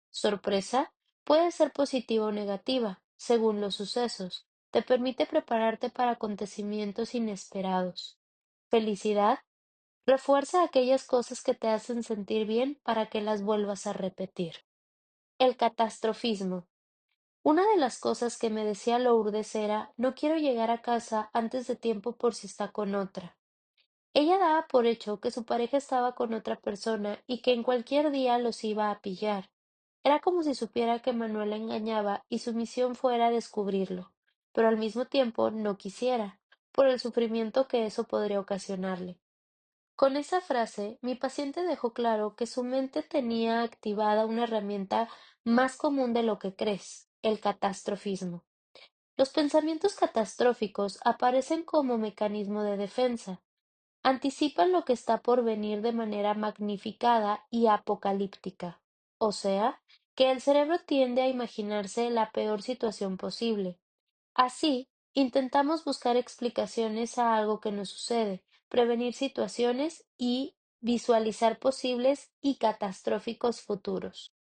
Sorpresa puede ser positiva o negativa, según los sucesos. Te permite prepararte para acontecimientos inesperados. Felicidad refuerza aquellas cosas que te hacen sentir bien para que las vuelvas a repetir. El catastrofismo. Una de las cosas que me decía Lourdes era, no quiero llegar a casa antes de tiempo por si está con otra. Ella daba por hecho que su pareja estaba con otra persona y que en cualquier día los iba a pillar. Era como si supiera que Manuel la engañaba y su misión fuera descubrirlo, pero al mismo tiempo no quisiera, por el sufrimiento que eso podría ocasionarle. Con esa frase, mi paciente dejó claro que su mente tenía activada una herramienta más común de lo que crees, el catastrofismo. Los pensamientos catastróficos aparecen como mecanismo de defensa. Anticipan lo que está por venir de manera magnificada y apocalíptica, o sea, que el cerebro tiende a imaginarse la peor situación posible. Así, intentamos buscar explicaciones a algo que nos sucede, prevenir situaciones y visualizar posibles y catastróficos futuros.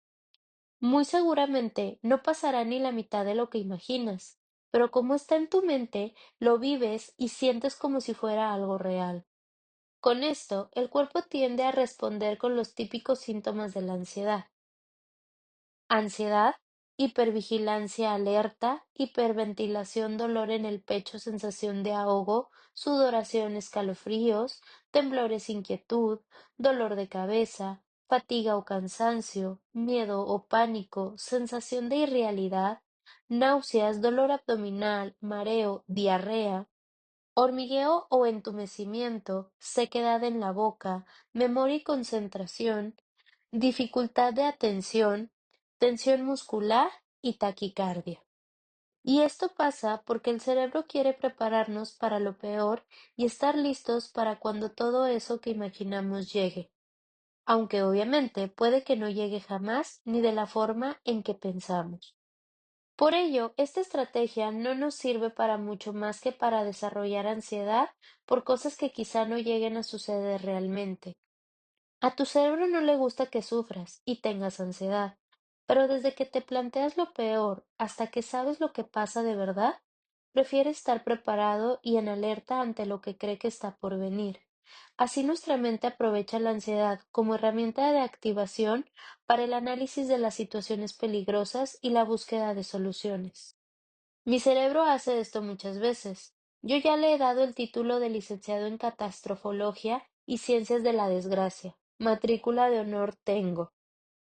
Muy seguramente no pasará ni la mitad de lo que imaginas, pero como está en tu mente, lo vives y sientes como si fuera algo real. Con esto, el cuerpo tiende a responder con los típicos síntomas de la ansiedad. Ansiedad, hipervigilancia alerta, hiperventilación, dolor en el pecho, sensación de ahogo, sudoración, escalofríos, temblores, inquietud, dolor de cabeza, fatiga o cansancio, miedo o pánico, sensación de irrealidad, náuseas, dolor abdominal, mareo, diarrea, hormigueo o entumecimiento, sequedad en la boca, memoria y concentración, dificultad de atención, tensión muscular y taquicardia. Y esto pasa porque el cerebro quiere prepararnos para lo peor y estar listos para cuando todo eso que imaginamos llegue, aunque obviamente puede que no llegue jamás ni de la forma en que pensamos. Por ello, esta estrategia no nos sirve para mucho más que para desarrollar ansiedad por cosas que quizá no lleguen a suceder realmente. A tu cerebro no le gusta que sufras y tengas ansiedad, pero desde que te planteas lo peor hasta que sabes lo que pasa de verdad, prefiere estar preparado y en alerta ante lo que cree que está por venir. Así nuestra mente aprovecha la ansiedad como herramienta de activación para el análisis de las situaciones peligrosas y la búsqueda de soluciones. Mi cerebro hace esto muchas veces. Yo ya le he dado el título de licenciado en Catastrofología y Ciencias de la Desgracia. Matrícula de honor tengo.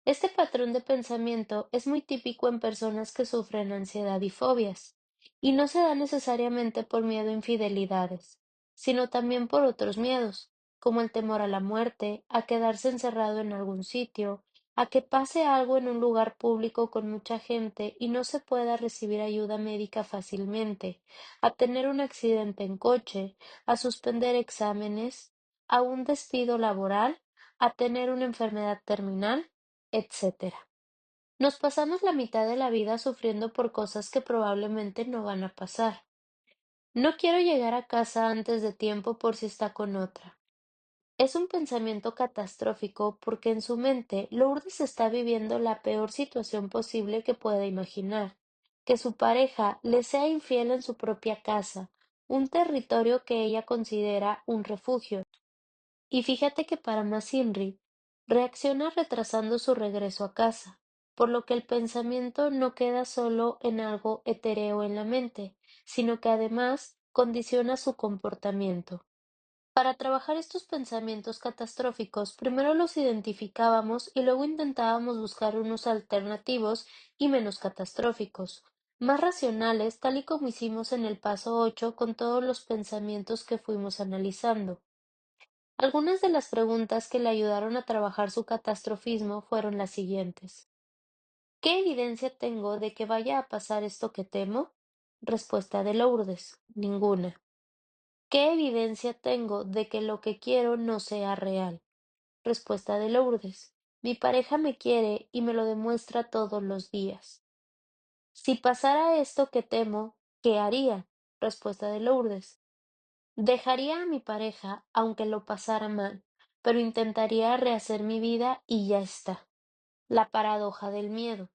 Este patrón de pensamiento es muy típico en personas que sufren ansiedad y fobias, y no se da necesariamente por miedo a infidelidades, sino también por otros miedos, como el temor a la muerte, a quedarse encerrado en algún sitio, a que pase algo en un lugar público con mucha gente y no se pueda recibir ayuda médica fácilmente, a tener un accidente en coche, a suspender exámenes, a un despido laboral, a tener una enfermedad terminal, etcétera. Nos pasamos la mitad de la vida sufriendo por cosas que probablemente no van a pasar. No quiero llegar a casa antes de tiempo por si está con otra. Es un pensamiento catastrófico porque en su mente Lourdes está viviendo la peor situación posible que pueda imaginar, que su pareja le sea infiel en su propia casa, un territorio que ella considera un refugio. Y fíjate que para más Inri, reacciona retrasando su regreso a casa, por lo que el pensamiento no queda solo en algo etéreo en la mente, sino que además condiciona su comportamiento. Para trabajar estos pensamientos catastróficos, primero los identificábamos y luego intentábamos buscar unos alternativos y menos catastróficos, más racionales, tal y como hicimos en el paso 8 con todos los pensamientos que fuimos analizando. Algunas de las preguntas que le ayudaron a trabajar su catastrofismo fueron las siguientes. ¿Qué evidencia tengo de que vaya a pasar esto que temo? Respuesta de Lourdes. Ninguna. ¿Qué evidencia tengo de que lo que quiero no sea real? Respuesta de Lourdes. Mi pareja me quiere y me lo demuestra todos los días. Si pasara esto que temo, ¿qué haría? Respuesta de Lourdes. Dejaría a mi pareja aunque lo pasara mal, pero intentaría rehacer mi vida y ya está. La paradoja del miedo.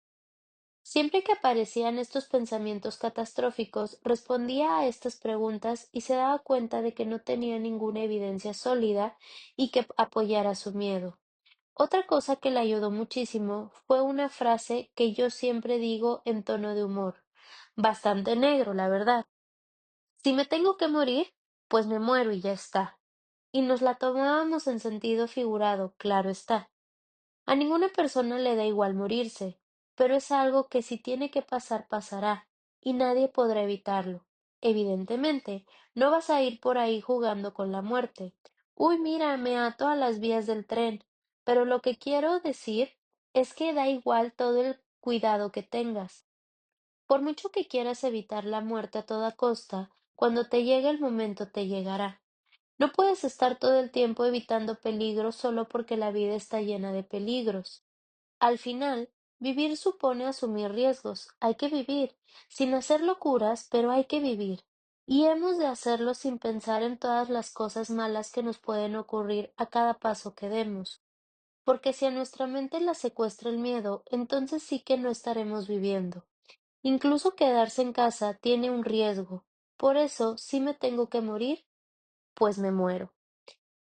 Siempre que aparecían estos pensamientos catastróficos, respondía a estas preguntas y se daba cuenta de que no tenía ninguna evidencia sólida y que apoyara su miedo. Otra cosa que le ayudó muchísimo fue una frase que yo siempre digo en tono de humor, bastante negro, la verdad. Si me tengo que morir, pues me muero y ya está. Y nos la tomábamos en sentido figurado, claro está. A ninguna persona le da igual morirse, pero es algo que si tiene que pasar, pasará, y nadie podrá evitarlo. Evidentemente, no vas a ir por ahí jugando con la muerte. Uy, mira, me ato a las vías del tren. Pero lo que quiero decir es que da igual todo el cuidado que tengas. Por mucho que quieras evitar la muerte a toda costa, cuando te llegue el momento te llegará. No puedes estar todo el tiempo evitando peligros solo porque la vida está llena de peligros. Al final, vivir supone asumir riesgos. Hay que vivir, sin hacer locuras, pero hay que vivir. Y hemos de hacerlo sin pensar en todas las cosas malas que nos pueden ocurrir a cada paso que demos. Porque si a nuestra mente la secuestra el miedo, entonces sí que no estaremos viviendo. Incluso quedarse en casa tiene un riesgo. Por eso, si me tengo que morir, pues me muero.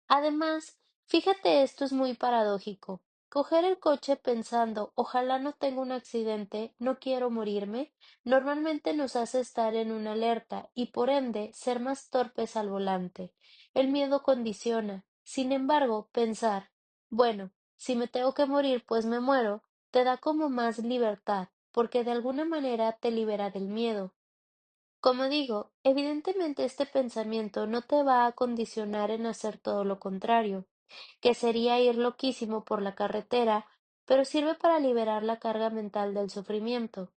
Además, fíjate, esto es muy paradójico. Coger el coche pensando, ojalá no tenga un accidente, no quiero morirme, normalmente nos hace estar en una alerta y por ende ser más torpes al volante. El miedo condiciona. Sin embargo, pensar, bueno, si me tengo que morir, pues me muero, te da como más libertad, porque de alguna manera te libera del miedo. Como digo, evidentemente este pensamiento no te va a condicionar en hacer todo lo contrario, que sería ir loquísimo por la carretera, pero sirve para liberar la carga mental del sufrimiento.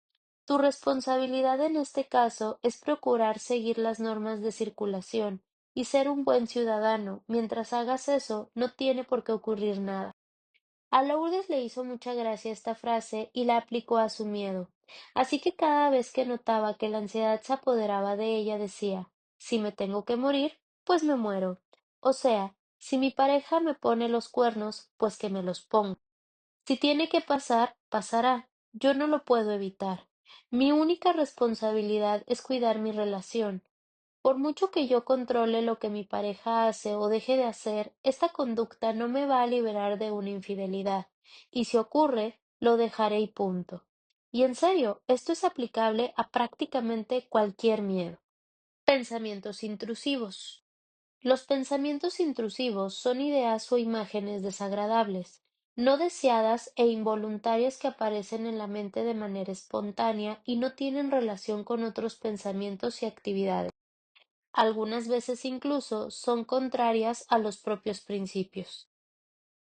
Tu responsabilidad en este caso es procurar seguir las normas de circulación y ser un buen ciudadano. Mientras hagas eso, no tiene por qué ocurrir nada. A Lourdes le hizo mucha gracia esta frase y la aplicó a su miedo. Así que cada vez que notaba que la ansiedad se apoderaba de ella, decía, si me tengo que morir, pues me muero. O sea, si mi pareja me pone los cuernos, pues que me los ponga. Si tiene que pasar, pasará. Yo no lo puedo evitar. Mi única responsabilidad es cuidar mi relación. Por mucho que yo controle lo que mi pareja hace o deje de hacer, esta conducta no me va a liberar de una infidelidad, y si ocurre, lo dejaré y punto. Y en serio, esto es aplicable a prácticamente cualquier miedo. Pensamientos intrusivos. Los pensamientos intrusivos son ideas o imágenes desagradables, no deseadas e involuntarias que aparecen en la mente de manera espontánea y no tienen relación con otros pensamientos y actividades. Algunas veces incluso son contrarias a los propios principios.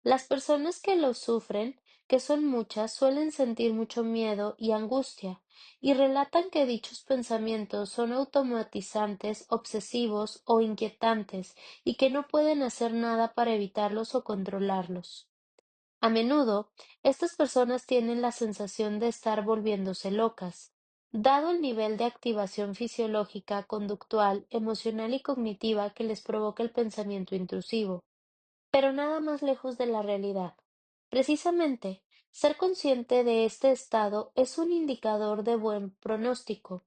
Las personas que los sufren, que son muchas, suelen sentir mucho miedo y angustia, y relatan que dichos pensamientos son automatizantes, obsesivos o inquietantes, y que no pueden hacer nada para evitarlos o controlarlos. A menudo, estas personas tienen la sensación de estar volviéndose locas, dado el nivel de activación fisiológica, conductual, emocional y cognitiva que les provoca el pensamiento intrusivo, pero nada más lejos de la realidad. Precisamente, ser consciente de este estado es un indicador de buen pronóstico.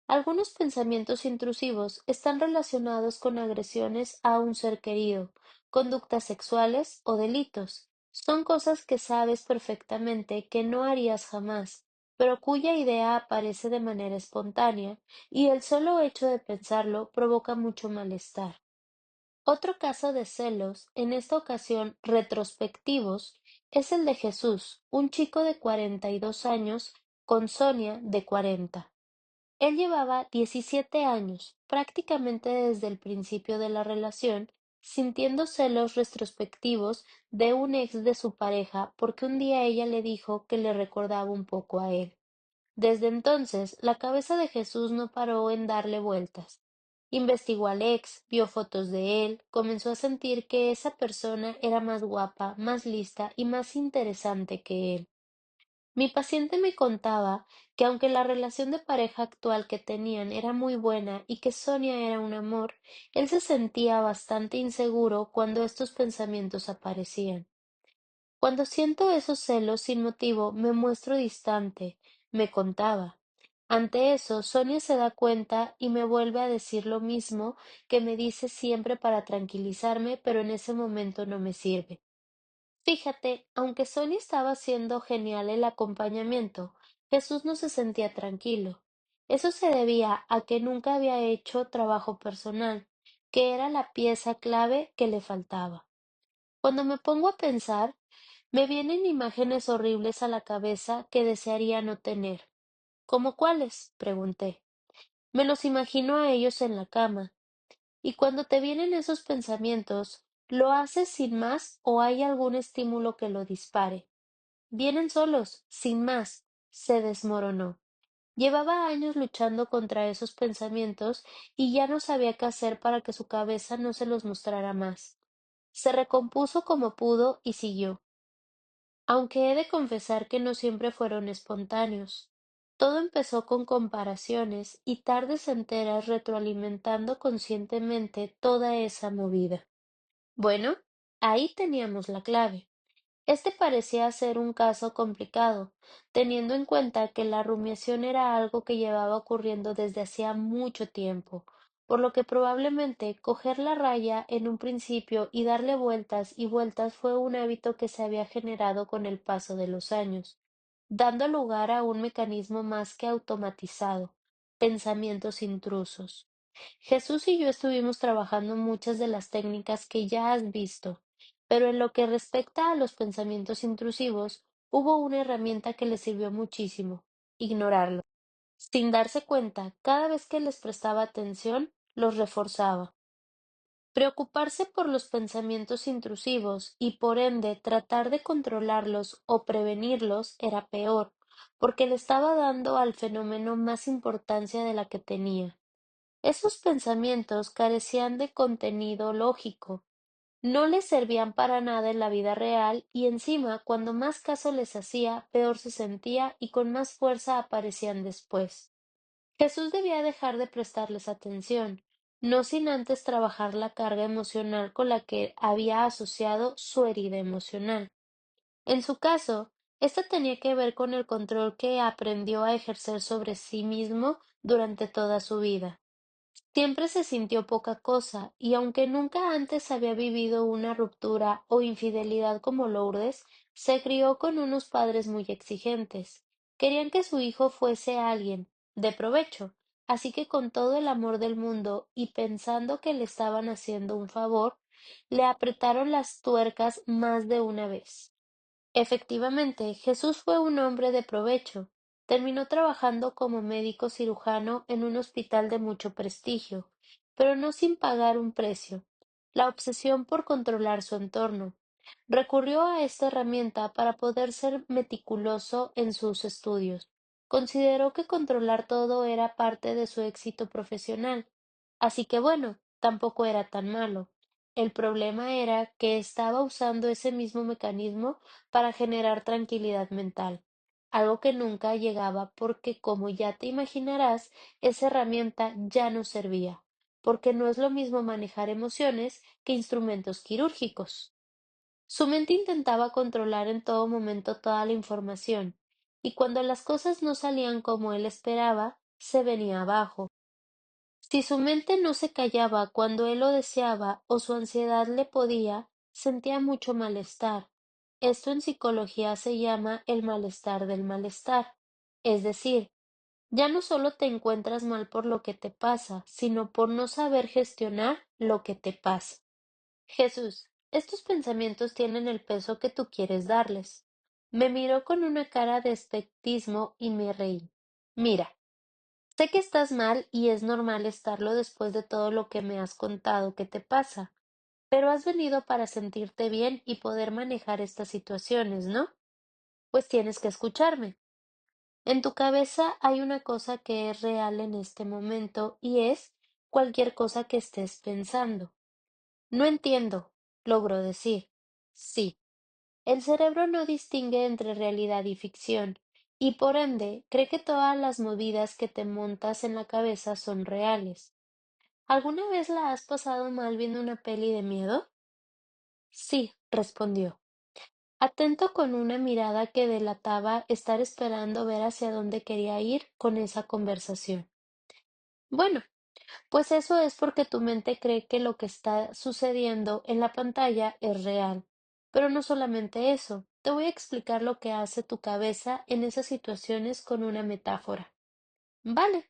Algunos pensamientos intrusivos están relacionados con agresiones a un ser querido, conductas sexuales o delitos. Son cosas que sabes perfectamente que no harías jamás, pero cuya idea aparece de manera espontánea, y el solo hecho de pensarlo provoca mucho malestar. Otro caso de celos, en esta ocasión retrospectivos, es el de Jesús, un chico de 42 años, con Sonia de 40. Él llevaba 17 años, prácticamente desde el principio de la relación, sintiendo celos retrospectivos de un ex de su pareja porque un día ella le dijo que le recordaba un poco a él. Desde entonces, la cabeza de Jesús no paró en darle vueltas. Investigó al ex, vio fotos de él, comenzó a sentir que esa persona era más guapa, más lista y más interesante que él. Mi paciente me contaba que aunque la relación de pareja actual que tenían era muy buena y que Sonia era un amor, él se sentía bastante inseguro cuando estos pensamientos aparecían. Cuando siento esos celos sin motivo, me muestro distante, me contaba. Ante eso, Sonia se da cuenta y me vuelve a decir lo mismo que me dice siempre para tranquilizarme, pero en ese momento no me sirve. Fíjate, aunque Sonia estaba haciendo genial el acompañamiento, Jesús no se sentía tranquilo. Eso se debía a que nunca había hecho trabajo personal, que era la pieza clave que le faltaba. Cuando me pongo a pensar, me vienen imágenes horribles a la cabeza que desearía no tener. ¿Cómo cuáles? Pregunté. Me los imagino a ellos en la cama. Y cuando te vienen esos pensamientos, ¿lo haces sin más o hay algún estímulo que lo dispare? Vienen solos, sin más. Se desmoronó. Llevaba años luchando contra esos pensamientos y ya no sabía qué hacer para que su cabeza no se los mostrara más. Se recompuso como pudo y siguió. Aunque he de confesar que no siempre fueron espontáneos. Todo empezó con comparaciones y tardes enteras retroalimentando conscientemente toda esa movida. Bueno, ahí teníamos la clave. Este parecía ser un caso complicado, teniendo en cuenta que la rumiación era algo que llevaba ocurriendo desde hacía mucho tiempo, por lo que probablemente coger la raya en un principio y darle vueltas y vueltas fue un hábito que se había generado con el paso de los años, dando lugar a un mecanismo más que automatizado, pensamientos intrusos. Jesús y yo estuvimos trabajando muchas de las técnicas que ya has visto, pero en lo que respecta a los pensamientos intrusivos, hubo una herramienta que les sirvió muchísimo: ignorarlos. Sin darse cuenta, cada vez que les prestaba atención, los reforzaba. Preocuparse por los pensamientos intrusivos y por ende tratar de controlarlos o prevenirlos era peor, porque le estaba dando al fenómeno más importancia de la que tenía. Esos pensamientos carecían de contenido lógico, no les servían para nada en la vida real y encima, cuando más caso les hacía, peor se sentía y con más fuerza aparecían después. Jesús debía dejar de prestarles atención, no sin antes trabajar la carga emocional con la que había asociado su herida emocional. En su caso, esta tenía que ver con el control que aprendió a ejercer sobre sí mismo durante toda su vida. Siempre se sintió poca cosa, y aunque nunca antes había vivido una ruptura o infidelidad como Lourdes, se crió con unos padres muy exigentes. Querían que su hijo fuese alguien de provecho, así que con todo el amor del mundo y pensando que le estaban haciendo un favor, le apretaron las tuercas más de una vez. Efectivamente, Jesús fue un hombre de provecho. Terminó trabajando como médico cirujano en un hospital de mucho prestigio, pero no sin pagar un precio: la obsesión por controlar su entorno. Recurrió a esta herramienta para poder ser meticuloso en sus estudios. Consideró que controlar todo era parte de su éxito profesional. Así que bueno, tampoco era tan malo. El problema era que estaba usando ese mismo mecanismo para generar tranquilidad mental, algo que nunca llegaba porque, como ya te imaginarás, esa herramienta ya no servía, porque no es lo mismo manejar emociones que instrumentos quirúrgicos. Su mente intentaba controlar en todo momento toda la información, y cuando las cosas no salían como él esperaba, se venía abajo. Si su mente no se callaba cuando él lo deseaba o su ansiedad le podía, sentía mucho malestar. Esto en psicología se llama el malestar del malestar. Es decir, ya no solo te encuentras mal por lo que te pasa, sino por no saber gestionar lo que te pasa. Jesús, estos pensamientos tienen el peso que tú quieres darles. Me miró con una cara de escepticismo y me reí. Mira, sé que estás mal y es normal estarlo después de todo lo que me has contado que te pasa, pero has venido para sentirte bien y poder manejar estas situaciones, ¿no? Pues tienes que escucharme. En tu cabeza hay una cosa que es real en este momento y es cualquier cosa que estés pensando. No entiendo, logró decir. Sí, el cerebro no distingue entre realidad y ficción, y por ende cree que todas las movidas que te montas en la cabeza son reales. ¿Alguna vez la has pasado mal viendo una peli de miedo? Sí, respondió, atento con una mirada que delataba estar esperando ver hacia dónde quería ir con esa conversación. Bueno, pues eso es porque tu mente cree que lo que está sucediendo en la pantalla es real. Pero no solamente eso, te voy a explicar lo que hace tu cabeza en esas situaciones con una metáfora. Vale.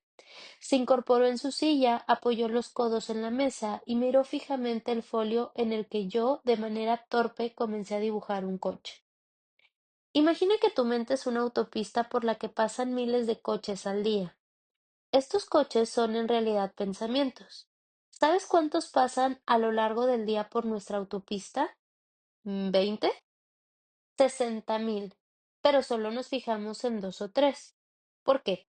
Se incorporó en su silla, apoyó los codos en la mesa y miró fijamente el folio en el que yo, de manera torpe, comencé a dibujar un coche. Imagina que tu mente es una autopista por la que pasan miles de coches al día. Estos coches son en realidad pensamientos. ¿Sabes cuántos pasan a lo largo del día por nuestra autopista? ¿20? 60.000. Pero solo nos fijamos en dos o tres. ¿Por qué?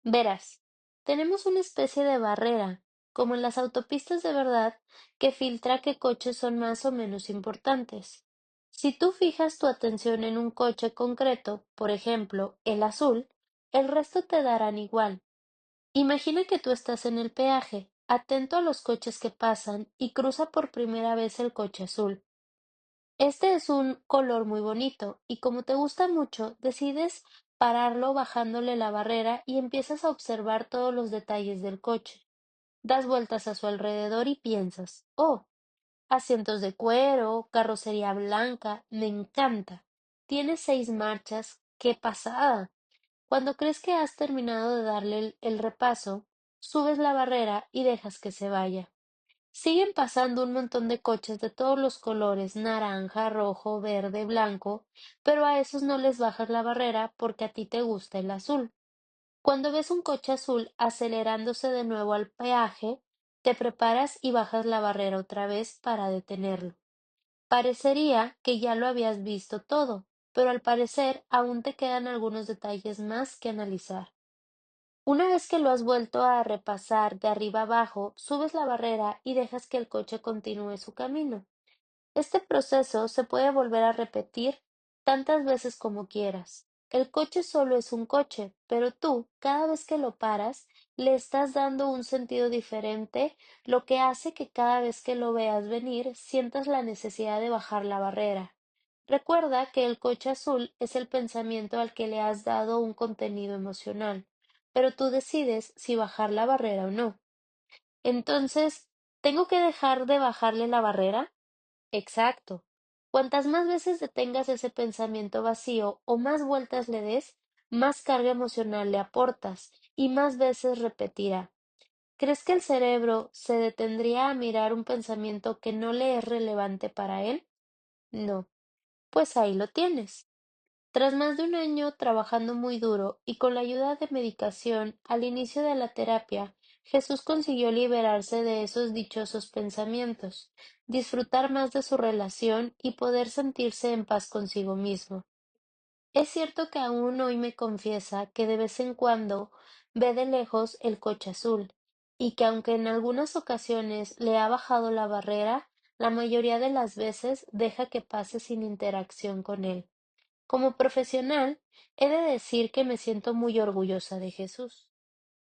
Verás, tenemos una especie de barrera, como en las autopistas de verdad, que filtra qué coches son más o menos importantes. Si tú fijas tu atención en un coche concreto, por ejemplo, el azul, el resto te darán igual. Imagina que tú estás en el peaje, atento a los coches que pasan, y cruza por primera vez el coche azul. Este es un color muy bonito y como te gusta mucho, decides pararlo bajándole la barrera y empiezas a observar todos los detalles del coche. Das vueltas a su alrededor y piensas, oh, asientos de cuero, carrocería blanca, me encanta. Tiene 6 marchas, qué pasada. Cuando crees que has terminado de darle el repaso, subes la barrera y dejas que se vaya. Siguen pasando un montón de coches de todos los colores, naranja, rojo, verde, blanco, pero a esos no les bajas la barrera porque a ti te gusta el azul. Cuando ves un coche azul acelerándose de nuevo al peaje, te preparas y bajas la barrera otra vez para detenerlo. Parecería que ya lo habías visto todo, pero al parecer aún te quedan algunos detalles más que analizar. Una vez que lo has vuelto a repasar de arriba abajo, subes la barrera y dejas que el coche continúe su camino. Este proceso se puede volver a repetir tantas veces como quieras. El coche solo es un coche, pero tú, cada vez que lo paras, le estás dando un sentido diferente, lo que hace que cada vez que lo veas venir sientas la necesidad de bajar la barrera. Recuerda que el coche azul es el pensamiento al que le has dado un contenido emocional, pero tú decides si bajar la barrera o no. Entonces, ¿tengo que dejar de bajarle la barrera? Exacto. Cuantas más veces detengas ese pensamiento vacío o más vueltas le des, más carga emocional le aportas y más veces repetirá. ¿Crees que el cerebro se detendría a mirar un pensamiento que no le es relevante para él? No. Pues ahí lo tienes. Tras más de un año trabajando muy duro y con la ayuda de medicación al inicio de la terapia, Jesús consiguió liberarse de esos dichosos pensamientos, disfrutar más de su relación y poder sentirse en paz consigo mismo. Es cierto que aún hoy me confiesa que de vez en cuando ve de lejos el coche azul, y que aunque en algunas ocasiones le ha bajado la barrera, la mayoría de las veces deja que pase sin interacción con él. Como profesional, he de decir que me siento muy orgullosa de Jesús.